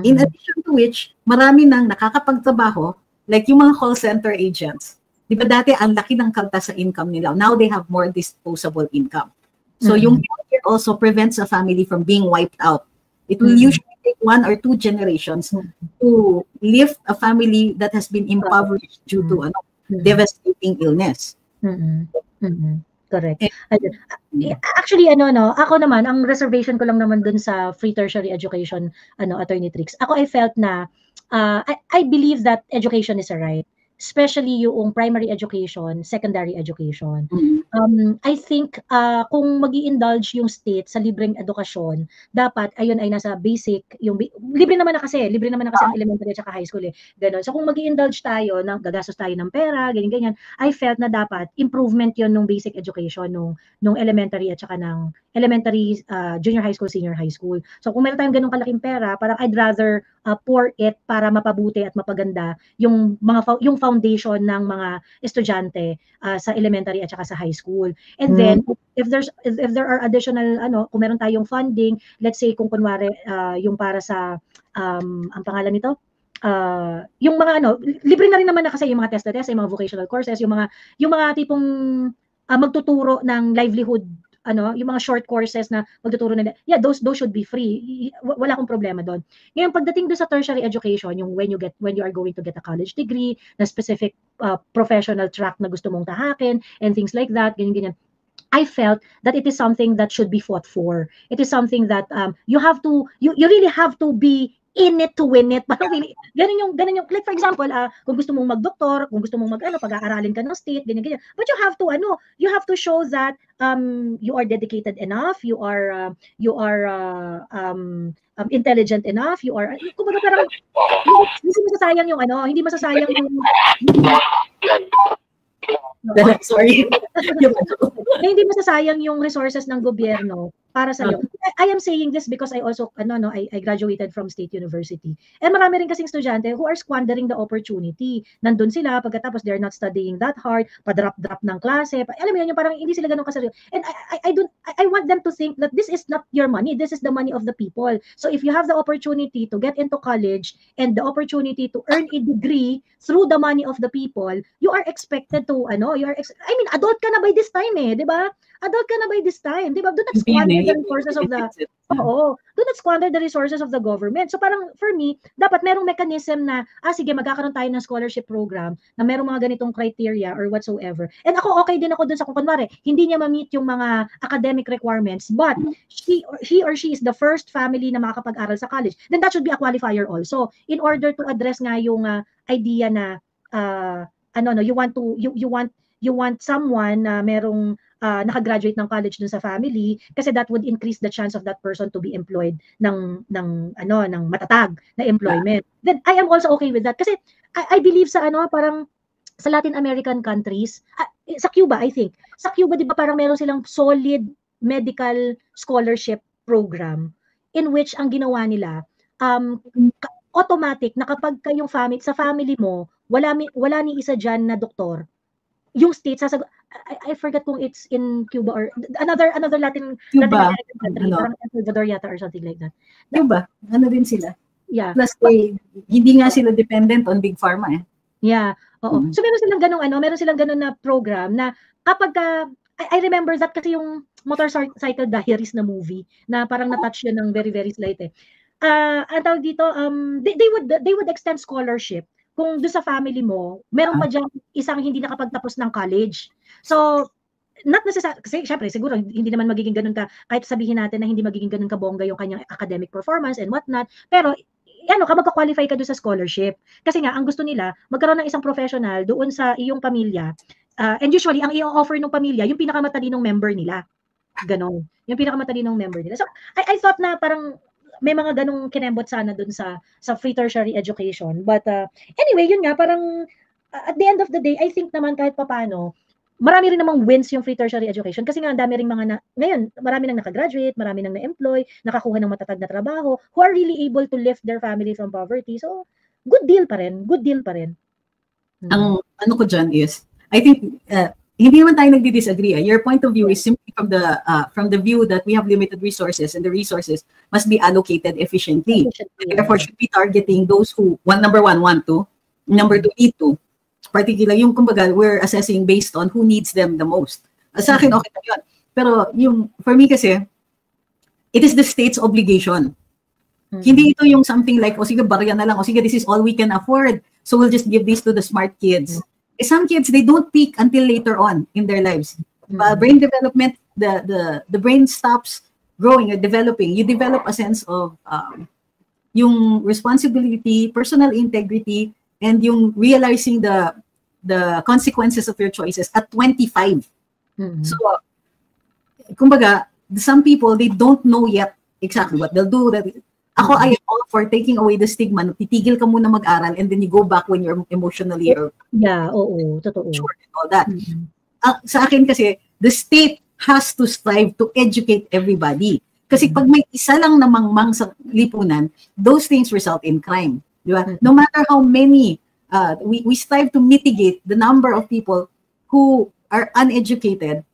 In addition to which, marami nang nakakapagtrabaho, like yung mga call center agents. Di ba dati ang laki ng kaltas sa income nila. Now they have more disposable income. So yung healthcare also prevents a family from being wiped out. It will usually take 1 or 2 generations to lift a family that has been impoverished due to devastating illness. Correct. Actually, ako naman, ang reservation ko lang naman dun sa free tertiary education, Attorney Trix. Ako, I felt na, I believe that education is a right. Especially yung primary education, secondary education. I think kung magi-indulge yung state sa libreng edukasyon, dapat ayun ay nasa basic, yung libre naman na kasi ang elementary at saka high school Ganon. So kung magi-indulge tayo, gagastos tayo ng pera, ganyan, I felt na dapat improvement yon nung basic education nung elementary at saka ng elementary, junior high school, senior high school. So kung meron tayong ganung kalaking pera, parang I'd rather pour it para mapabuti at mapaganda yung foundation ng mga estudyante sa elementary at saka sa high school. And then if there are additional kung meron tayong funding, let's say kung kunwari yung para sa ang pangalan nito, yung mga libre na rin naman na kasi yung mga test, yung mga vocational courses, yung mga tipong magtuturo ng livelihood, yung mga short courses na magtuturo nila, those should be free. Wala akong problema doon. Ngayon, pagdating doon sa tertiary education, yung when you are going to get a college degree, na specific professional track na gusto mong tahakin, and things like that, ganyan. I felt that it is something that should be fought for. It is something that you really have to be in it to win it. Parang ganun yung, like for example, kung gusto mong mag-doktor, kung gusto mong pag-aaralin ka ng state, ganyan. But you have to show that you are dedicated enough, you are intelligent enough, you are, kumbaga parang, hindi masasayang yung hindi masasayang yung sorry. Hindi masasayang yung resources ng gobyerno para sa iyo. I am saying this because I also I graduated from State University. And marami rin kasing estudyante who are squandering the opportunity. Nandun sila pagkatapos they're not studying that hard, pa-drop ng klase. Alam mo yun, yung parang hindi sila ganun kaseryoso. And I want them to think that this is not your money, this is the money of the people. So if you have the opportunity to get into college and the opportunity to earn a degree through the money of the people, you are expected to adult ka na by this time di ba? Adult ka na by this time, di ba? Do not squander the resources of the do not squander the resources of the government. So parang for me, dapat merong mechanism na sige, magkakaroon tayo ng scholarship program na merong mga ganitong criteria or whatsoever. And ako okay din ako dun sa kung kunwari, hindi niya ma-meet yung mga academic requirements, but he or she is the first family na makakapag-aral sa college, then that should be a qualifier also in order to address nga yung idea na you want someone na merong nakagraduate ng college dun sa family kasi that would increase the chance of that person to be employed ng matatag na employment. Then I am also okay with that kasi I believe sa parang sa Latin American countries, sa Cuba I think. Sa Cuba 'di ba parang meron silang solid medical scholarship program in which ang ginawa nila automatic na kapag kayong sa family mo wala ni isa diyan na doktor, yung state I forget kung it's in Cuba or another Latin American country, parang El Salvador yata or something like that. Cuba, din sila. Yeah. Plus hindi nga sila dependent on big pharma Yeah. Oo. So meron silang ganun na program na kapag I remember that kasi yung Motorcycle Diaries na movie na parang na-touch yun ng very very slight ang tawag dito they would extend scholarship kung doon sa family mo, meron pa dyan isang hindi nakapagtapos ng college. So, not necessarily, kasi syempre, siguro, hindi naman magiging ganun kahit sabihin natin na hindi magiging ganun kabongga yung kanyang academic performance and whatnot, pero, magka-qualify ka doon sa scholarship. Kasi nga, ang gusto nila, magkaroon ng isang professional doon sa iyong pamilya, and usually, ang i-offer ng pamilya, yung pinakamatalinong member nila. Ganon. Yung pinakamatalinong member nila. So, I thought na parang, may mga ganong kinembot sana dun sa free tertiary education. But anyway, yun nga, parang at the end of the day, I think naman kahit papano, marami rin namang wins yung free tertiary education kasi nga ang dami ring ngayon, marami nang nakagraduate, marami nang na-employ, nakakuha ng matatag na trabaho, who are really able to lift their family from poverty. So, good deal pa rin. Ang ko dyan is, I think hindi naman tayo nagdi-disagree. Your point of view is simply from the view that we have limited resources and the resources must be allocated efficiently. Therefore, should be targeting those who, number one, want to, number two, need to. Particularly, yung kumbaga, we're assessing based on who needs them the most. Sa akin, okay na yun. Pero for me kasi, it is the state's obligation. Hindi ito yung something like, sige, barya na lang, sige, this is all we can afford, so we'll just give this to the smart kids. Some kids, they don't peak until later on in their lives. Brain development, the brain stops growing or developing. You develop a sense of yung responsibility, personal integrity, and yung realizing the consequences of your choices at 25. So, kumbaga, some people, they don't know yet exactly what they'll do. Ako, I am all for taking away the stigma. Titigil ka muna mag-aral and then you go back when you're emotionally or totoo. Sure and all that. Sa akin kasi, the state has to strive to educate everybody. Kasi pag may isa lang na mangmang sa lipunan, those things result in crime. Di ba? No matter how many, we strive to mitigate the number of people who are uneducated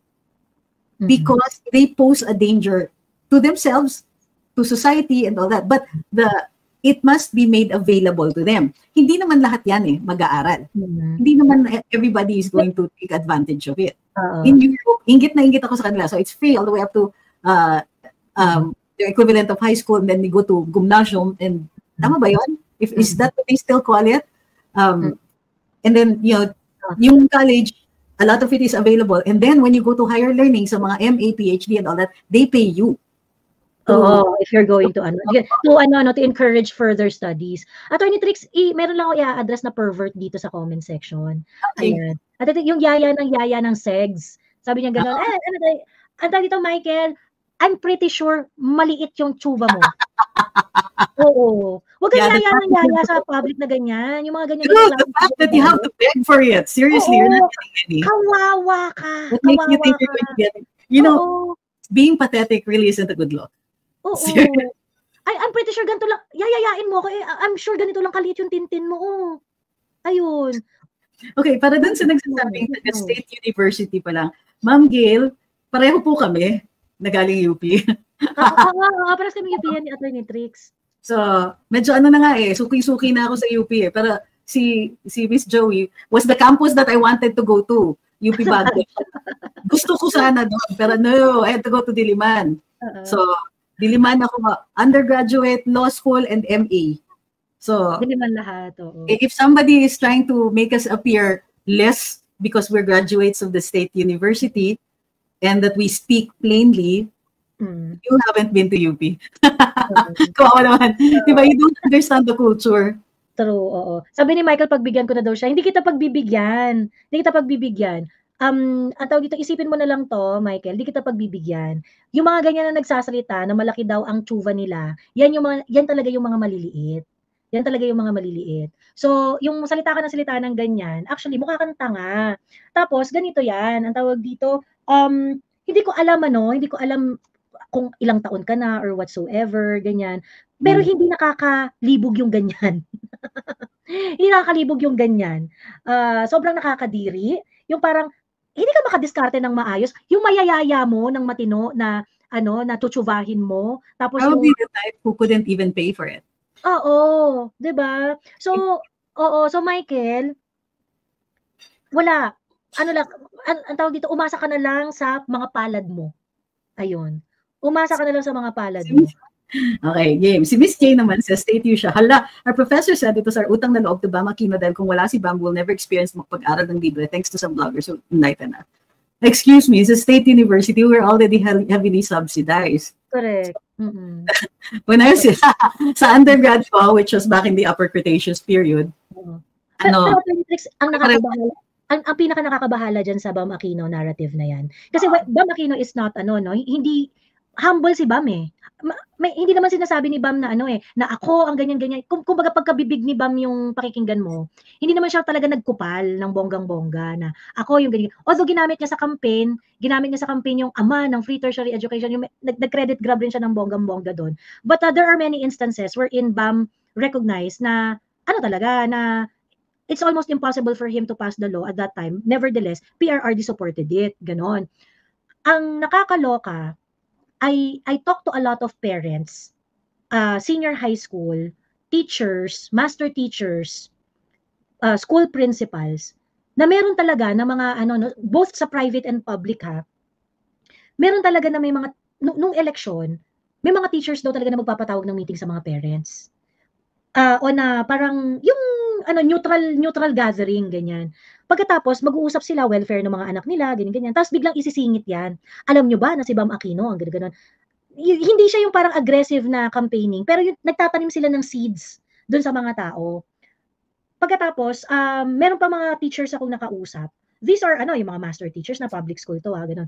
because they pose a danger to themselves, to society and all that, but it must be made available to them. Hindi naman lahat yan mag-aaral. Hindi naman everybody is going to take advantage of it. In Europe, ingit na ingit ako sa kanila. So it's free all the way up to the equivalent of high school, and then they go to gymnasium, and tama ba yun? Is that what they still call it? And then, yung college, a lot of it is available. And then when you go to higher learning, sa mga MA, PhD and all that, they pay you. If you're going to to encourage further studies. Attorney Trix, meron lang ako i-address na pervert dito sa comment section. Okay. Ayan. At yung yaya ng segs. Sabi niya gano'n, ang tawag dito, Michael, I'm pretty sure maliit yung tsuba mo. Oo. Huwag kang yaya sa public na ganyan. Yung mga ganyan. The fact that you have to beg for it. Seriously, you're not getting any. Kawawa ka. What makes you think you're going to get it? Being pathetic really isn't a good look. I'm pretty sure ganito lang. Yayayain mo ako. I'm sure ganito lang kaliit yung tintin mo. Ayun. Okay, para dun sa nagsasabing sa State University pa lang, Ma'am Gail, pareho po kami na galing UP. Parang kami UP yan ni Attorney Trix. So, medyo na nga suki-suki na ako sa UP Pero si Miss Joey was the campus that I wanted to go to, UP Baguio. Gusto ko sana doon, pero no, I had to go to Diliman. So, Diliman ako, undergraduate, law school, and MA. So, Diliman lahat. If somebody is trying to make us appear less because we're graduates of the State University and that we speak plainly, you haven't been to UP. Kawawa naman. Diba, you don't understand the culture. True, Sabi ni Michael, pagbigyan ko na daw siya. Hindi kita pagbibigyan. Ang tawag dito, isipin mo na lang to, Michael, di kita pagbibigyan. Yung mga ganyan na nagsasalita na malaki daw ang tsuva nila, yan talaga yung mga maliliit. Yan talaga yung mga maliliit. So, yung salita ng ganyan, actually, mukha kang tanga. Tapos, ganito yan, ang tawag dito, hindi ko alam kung ilang taon ka na or whatsoever, ganyan. Pero hindi nakakalibog yung ganyan. Hindi nakakalibog yung ganyan. Sobrang nakakadiri. Yung parang, hindi ka makadiskarte ng maayos. Yung mayayaya mo ng matino na tutsuvahin mo. Tapos probably the type who couldn't even pay for it. Oo, 'di ba? So, so Michael, wala. Ang tawag dito, umasa ka na lang sa mga palad mo. Ayun. Umasa ka na lang sa mga palad mo. Okay, game. Si Miss J naman sa State U siya. Hala, our professor said ito sa utang na loob to Bam Aquino dahil kung wala si Bam, we'll never experience magpag-aral ng libre thanks to some bloggers who enlighten us. Excuse me, sa State University, we're already heavily subsidized. Correct. When I was sa undergrad ko, which was back in the Upper Cretaceous period, ang pinaka nakakabahala dyan sa Bam Aquino narrative na yan. Kasi Bam Aquino is not hindi humble si Bam hindi naman sinasabi ni Bam na na ako ang ganyan-ganyan. Kumbaga pagkabibig ni Bam yung pakikinggan mo, hindi naman siya talaga nagkupal ng bonggang-bongga na ako yung ganyan. Although ginamit niya sa campaign yung ama ng free tertiary education, yung nag-credit grab rin siya ng bonggang-bongga doon. But there are many instances wherein Bam recognized na talaga na it's almost impossible for him to pass the law at that time. Nevertheless, PRRD supported it. Ganon. Ang nakakaloka, I talk to a lot of parents, senior high school, teachers, master teachers, school principals, na meron talaga na mga both sa private and public meron talaga na may mga nung election, may mga teachers daw talaga na magpapatawag ng meeting sa mga parents. O na parang yung neutral gathering, ganyan. Pagkatapos, mag-uusap sila, welfare ng mga anak nila, ganyan. Tapos biglang isisingit yan. Alam nyo ba na si Bam Aquino, ang gano'n. Hindi siya yung parang aggressive na campaigning, pero yung nagtatanim sila ng seeds doon sa mga tao. Pagkatapos, meron pa mga teachers akong nakausap. These are, yung mga master teachers na public school to, gano'n.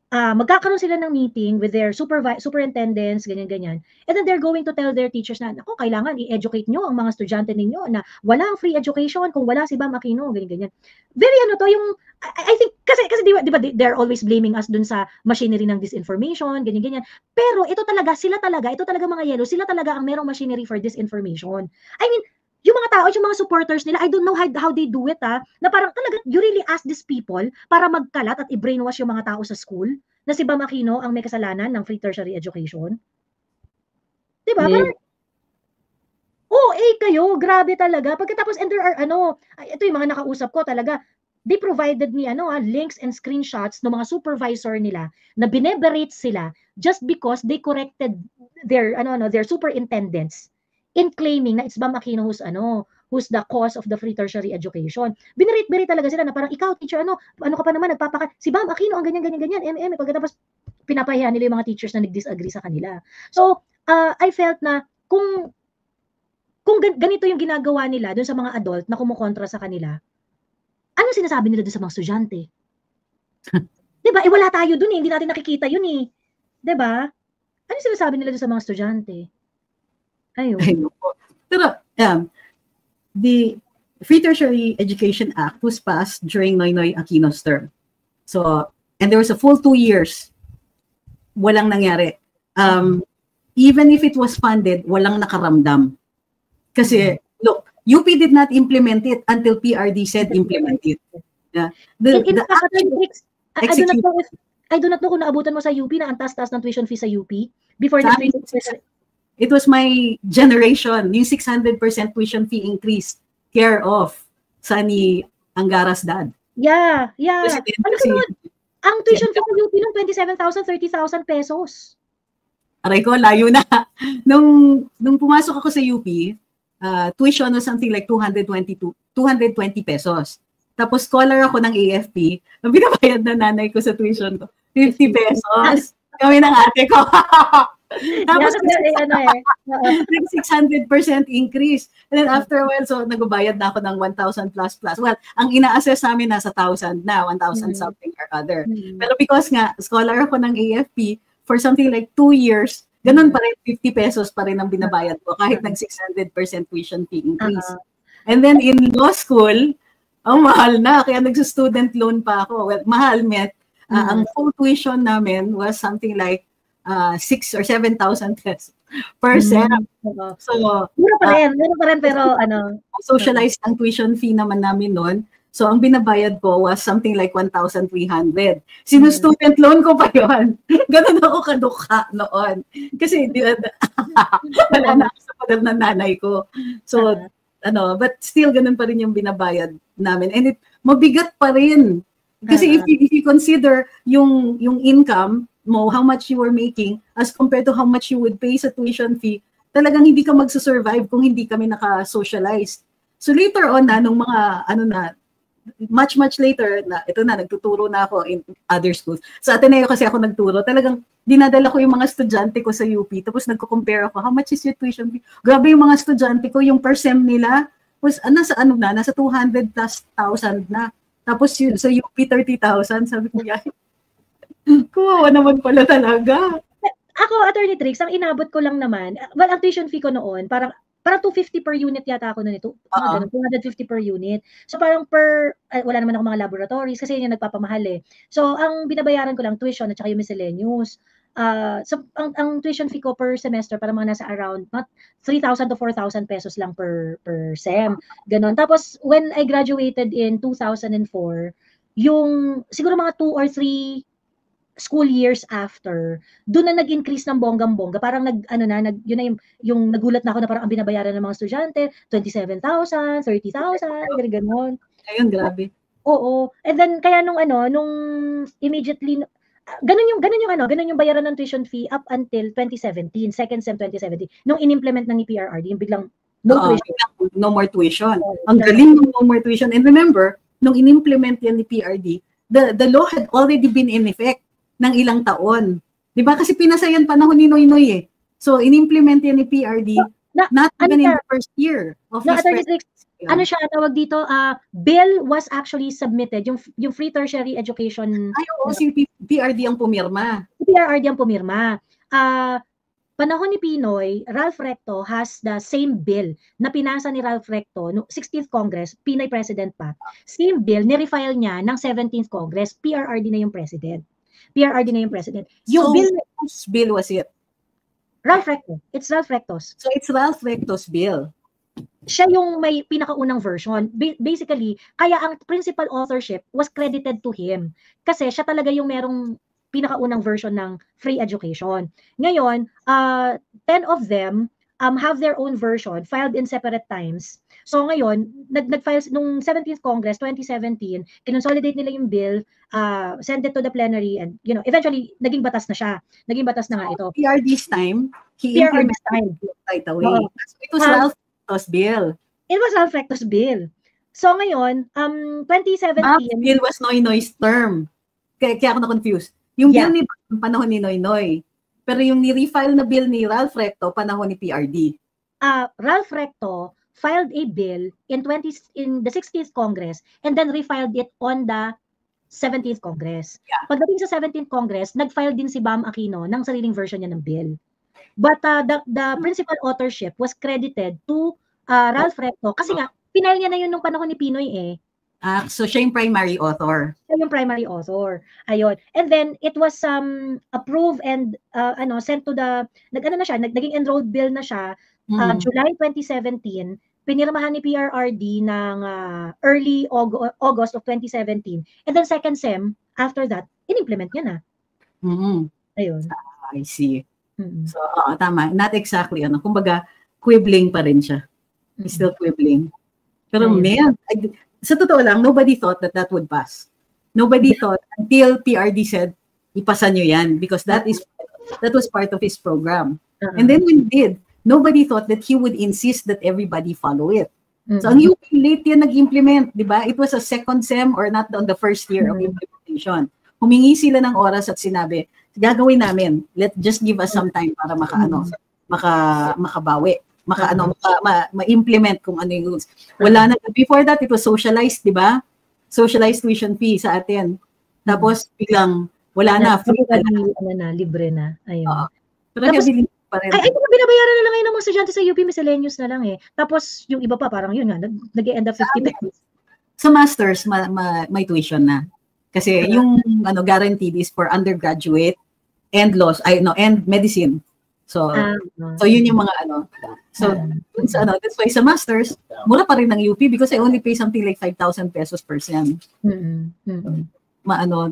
Magkakaroon sila ng meeting with their superintendents, ganyan-ganyan. And then they're going to tell their teachers na, ako, kailangan i-educate nyo ang mga estudyante ninyo na walang free education kung wala si Bam Aquino, ganyan-ganyan. Very yung, I think, kasi di ba, they're always blaming us dun sa machinery ng disinformation, ganyan-ganyan. Pero ito talaga mga yellow, sila talaga ang merong machinery for disinformation. I mean, yung mga tao, yung mga supporters nila, I don't know how they do it na parang talaga, you really ask these people para magkalat at i-brainwash yung mga tao sa school na si Bam Aquino ang may kasalanan ng free tertiary education. Diba? Yeah. Parang, kayo, grabe talaga. Pagkatapos, and there are, ito yung mga nakausap ko talaga, they provided me, links and screenshots ng mga supervisor nila na bineberate sila just because they corrected their superintendents in claiming na it's Bam Aquino who's the cause of the free tertiary education. Binirate talaga sila na parang ikaw teacher ano ka pa naman si Bam Aquino ang ganyan pagkatapos pinapahiya nila yung mga teachers na nag-disagree sa kanila. So, I felt na kung ganito yung ginagawa nila doon sa mga adult na kumukontra sa kanila, ano sinasabi nila doon sa mga estudyante? 'Di ba? Wala tayo doon hindi natin nakikita yun 'Di ba? Ano sinasabi nila doon sa mga estudyante? Ayun. Pero, the Free Tertiary Education Act was passed during Noynoy Aquino's term. So, and there was a full 2 years, walang nangyari. Even if it was funded, walang nakaramdam. Kasi, look, UP did not implement it until PRD said implement it. Yeah. I do not know kung naabutan mo sa UP na ang taas-taas ng tuition fee sa UP before the free it was my generation, yung 600% tuition fee increase, care of Sunny Angara's dad. Yeah. Ang tuition fee sa UP nung 27,000, 30,000 pesos. Aray ko, layo na. Nung pumasok ako sa UP, tuition was something like 220 pesos. Tapos scholar ako ng AFP, ang binabayad na nanay ko sa tuition ko, 50 pesos. Kami ng ate ko. Tapos, 600% increase. And then after a while, so nagbabayad na ako ng 1,000 plus. Well, ang ina-assess namin nasa 1,000 na, 1,000 something or other. Pero because nga, scholar ako ng AFP, for something like 2 years, ganun pa rin, 50 pesos pa rin ang binabayad ko, kahit nag-600% tuition fee increase. And then in law school, mahal na, kaya nagsa-student loan pa ako. Well, mahal, ang full tuition namin was something like 6,000 or 7,000 pesos per sem. So, mura pa rin, pero socialized ang tuition fee naman namin noon. So, ang binabayad ko was something like 1,300. Sino-student loan ko pa yun. Ganun ako kadukha noon. Kasi, wala na ako sa padal ng nanay ko. So, but still, ganun pa rin yung binabayad namin. And mabigat pa rin. Kasi if you consider yung income mo, how much you were making as compared to how much you would pay sa tuition fee, talagang hindi ka magsusurvive kung hindi kami naka-socialized. So later on nung mga, much later, nagtuturo na ako in other schools. Sa Ateneo kasi ako nagturo, talagang dinadala ko yung mga estudyante ko sa UP, tapos nagko-compare ako, how much is your tuition fee? Grabe yung mga estudyante ko, yung per sem nila, was, nasa 200 plus thousand na. Tapos yun, sa UP 30,000, sabi ko, kuwawa naman pala talaga. Ako, Attorney Trix, ang inabot ko lang naman, well, ang tuition fee ko noon, parang 250 per unit yata ako noon ito. 250 per unit. So parang wala naman ako mga laboratories kasi yun yung nagpapamahal So ang binabayaran ko lang tuition at saka yung miscellaneous. So ang tuition fee ko per semester para mga nasa around 3,000 to 4,000 pesos lang per sem. Ganon. Tapos when I graduated in 2004, yung siguro mga 2 or 3 school years after, doon na nag-increase ng bonggang-bongga. Parang yun na yung nagulat na ako na parang ang binabayaran ng mga estudyante, 27,000, 30,000, gano'n. Ayun, grabe. Oo. And then kaya nung immediately ganun yung bayaran ng tuition fee up until 2017, second sem 2017. Nung inimplement ng PRRD, yung biglang no more tuition. Ang galing ng no more tuition. And remember, nung inimplement yan ni PRD, the law had already been in effect ng ilang taon. 'Di ba? Kasi pinasayan panahon ni Noynoy eh. So inimplement yan ni PRD not even in the first year of his presidency. Ano siya tawag dito? Bill was actually submitted, yung free tertiary education. Ay, oo, si PRD ang pumirma. Si PRRD ang pumirma. Panahon ni Pinoy, Ralph Recto has the same bill na pinasa ni Ralph Recto no 16th Congress, Pinoy president pa. Same bill, ni-refile niya ng 17th Congress, PRRD na yung president. PRRD na yung president. Yung whose bill was it? Ralph Recto. It's Ralph Recto's. So it's Ralph Recto's bill. Siya yung may pinakaunang version. Basically, kaya ang principal authorship was credited to him. Kasi siya talaga yung merong pinakaunang version ng free education. Ngayon, 10 of them have their own version filed in separate times. So ngayon, nag-file nung 17th Congress 2017, kinonsolidate nila yung bill, send it to the plenary, and eventually naging batas na siya. Naging batas na nga ito. PRD's time, he implemented it right away. So it was Ralph Recto's bill. It was Ralph Recto's bill. So ngayon, 2017, bill was Noynoy's term. Kaya ako na-confused. Yung bill ni panahon ni Noynoy. Pero yung ni-refile na bill ni Ralph Recto, panahon ni PRD. Ralph Recto filed a bill in the 16th Congress and then refiled it on the 17th Congress. Yeah. Pagdating sa 17th Congress, nag-file din si Bam Aquino ng sariling version niya ng bill. But the principal authorship was credited to Ralph Recto kasi nga, pinile niya na yun nung panahon ni Pinoy eh. So siya yung primary author. Siya yung primary author. Ayun. And then it was approved and sent to the naging enrolled bill na siya July 2017. Pinirmahan ni PRRD ng early August of 2017. And then second sem, after that, in-implement niya na. Ayun. I see. So, tama. Not exactly, kumbaga, quibbling pa rin siya. He's still quibbling. Pero man, sa totoo lang, nobody thought that would pass. Nobody thought until PRD said, ipasa nyo yan because that was part of his program. And then when he did, nobody thought that he would insist that everybody follow it. So ang UP late yan nag-implement, di ba? It was a second sem or not on the first year of implementation. Humingi sila ng oras at sinabi, gagawin namin. Just give us some time para makabawi. Ma-implement kung ano yung rules. Wala na. Before that, it was socialized, di ba? Socialized tuition fee sa atin. Tapos, biglang, wala na. Free na, libre na. Ayun. Pero tapos, pa rin. Ay, binabayaran na lang ngayon ng mga estudyante sa UP, miscellaneous na lang eh. Tapos, yung iba pa, parang yun nga, nag-end up 50 pesos. Sa masters, may tuition na. Kasi yung guaranteed is for undergraduate and laws, and medicine. So yun yung mga So that's why sa masters, mura pa rin ng UP because I only pay something like 5,000 pesos per sem.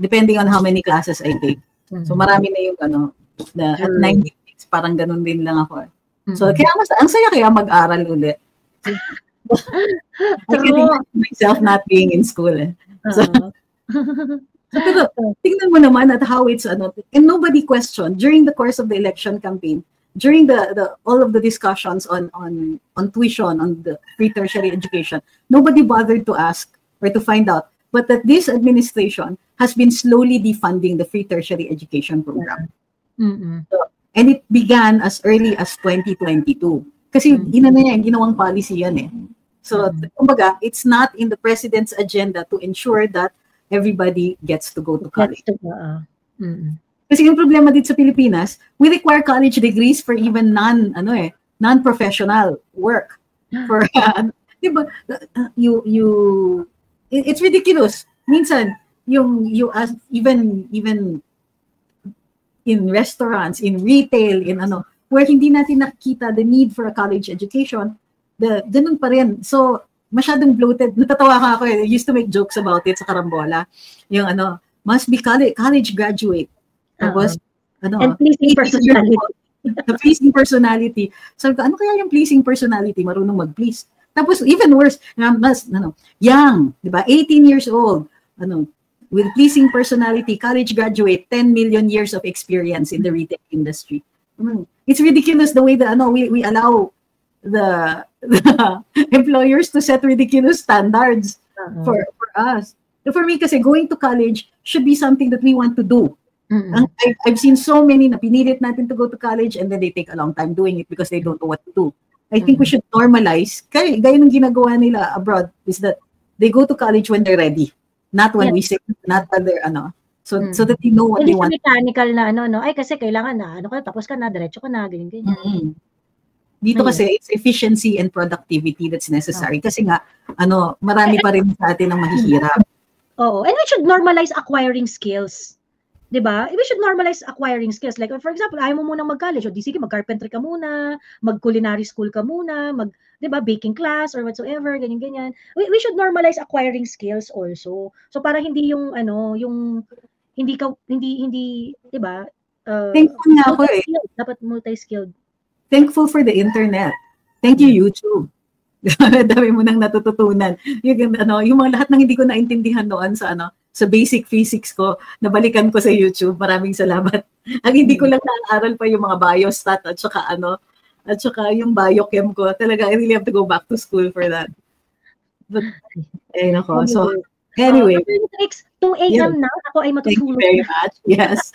Depending on how many classes I take. So marami na yung at 96 parang ganun din lang ako. So kaya ang saya kaya mag-aral ulit. I can imagine myself not being in school. So pero tingnan mo naman at how it's and nobody questioned during the course of the election campaign, during the all of the discussions on tuition, on the free tertiary education, nobody bothered to ask or to find out but that this administration has been slowly defunding the free tertiary education program. So, and it began as early as 2022 kasi ginawang policy yan eh. So kumbaga, it's not in the president's agenda to ensure that everybody gets to go to college. Kasi yung problema dito sa Pilipinas, we require college degrees for even non-professional work. For diba, it's ridiculous. Minsan you ask even in restaurants, in retail, in where hindi natin nakikita the need for a college education, ganun pa rin. So, masyadong bloated. Natatawa ka ako I used to make jokes about it sa Karambola. Yung must be college graduate. Tapos, and pleasing personality. The pleasing personality. So, ano kaya yung pleasing personality? Marunong mag-please. Tapos, even worse, young, di ba? 18 years old, with pleasing personality, college graduate, 10 million years of experience in the retail industry. It's ridiculous the way that we allow the employers to set ridiculous standards for us. So for me, kasi going to college should be something that we want to do. I've seen so many na pinilit natin to go to college and then they take a long time doing it because they don't know what to do. I think we should normalize, gaya ng ginagawa nila abroad, is that they go to college when they're ready. Not when we say, not when they're, so that they know what they want. Mechanical na, ay kasi kailangan na, tapos ka na, diretso ka na, ganyan. Dito kasi, it's efficiency and productivity that's necessary. Kasi nga, marami pa rin sa atin ang mahihirap. Oo, and we should normalize acquiring skills. Diba? We should normalize acquiring skills. Like, for example, ayaw mo munang mag-college, o di sige, mag-carpentry ka muna, mag-culinary school ka muna, diba, baking class or whatsoever, ganyan-ganyan. We should normalize acquiring skills also. So, para hindi yung, hindi, diba? Thankful nga ako Dapat multi-skilled. Thankful for the internet. Thank you, YouTube. Dami mo nang natututunan. Yung mga lahat ng hindi ko naintindihan noon sa basic physics ko, nabalikan ko sa YouTube. Maraming salamat. Ang hindi ko lang naaral pa yung mga biostat at saka yung biochem ko. Talaga, I really have to go back to school for that. But, So, anyway. 2 a.m. na. Ako ay matutulog. Thank you very much. Yes.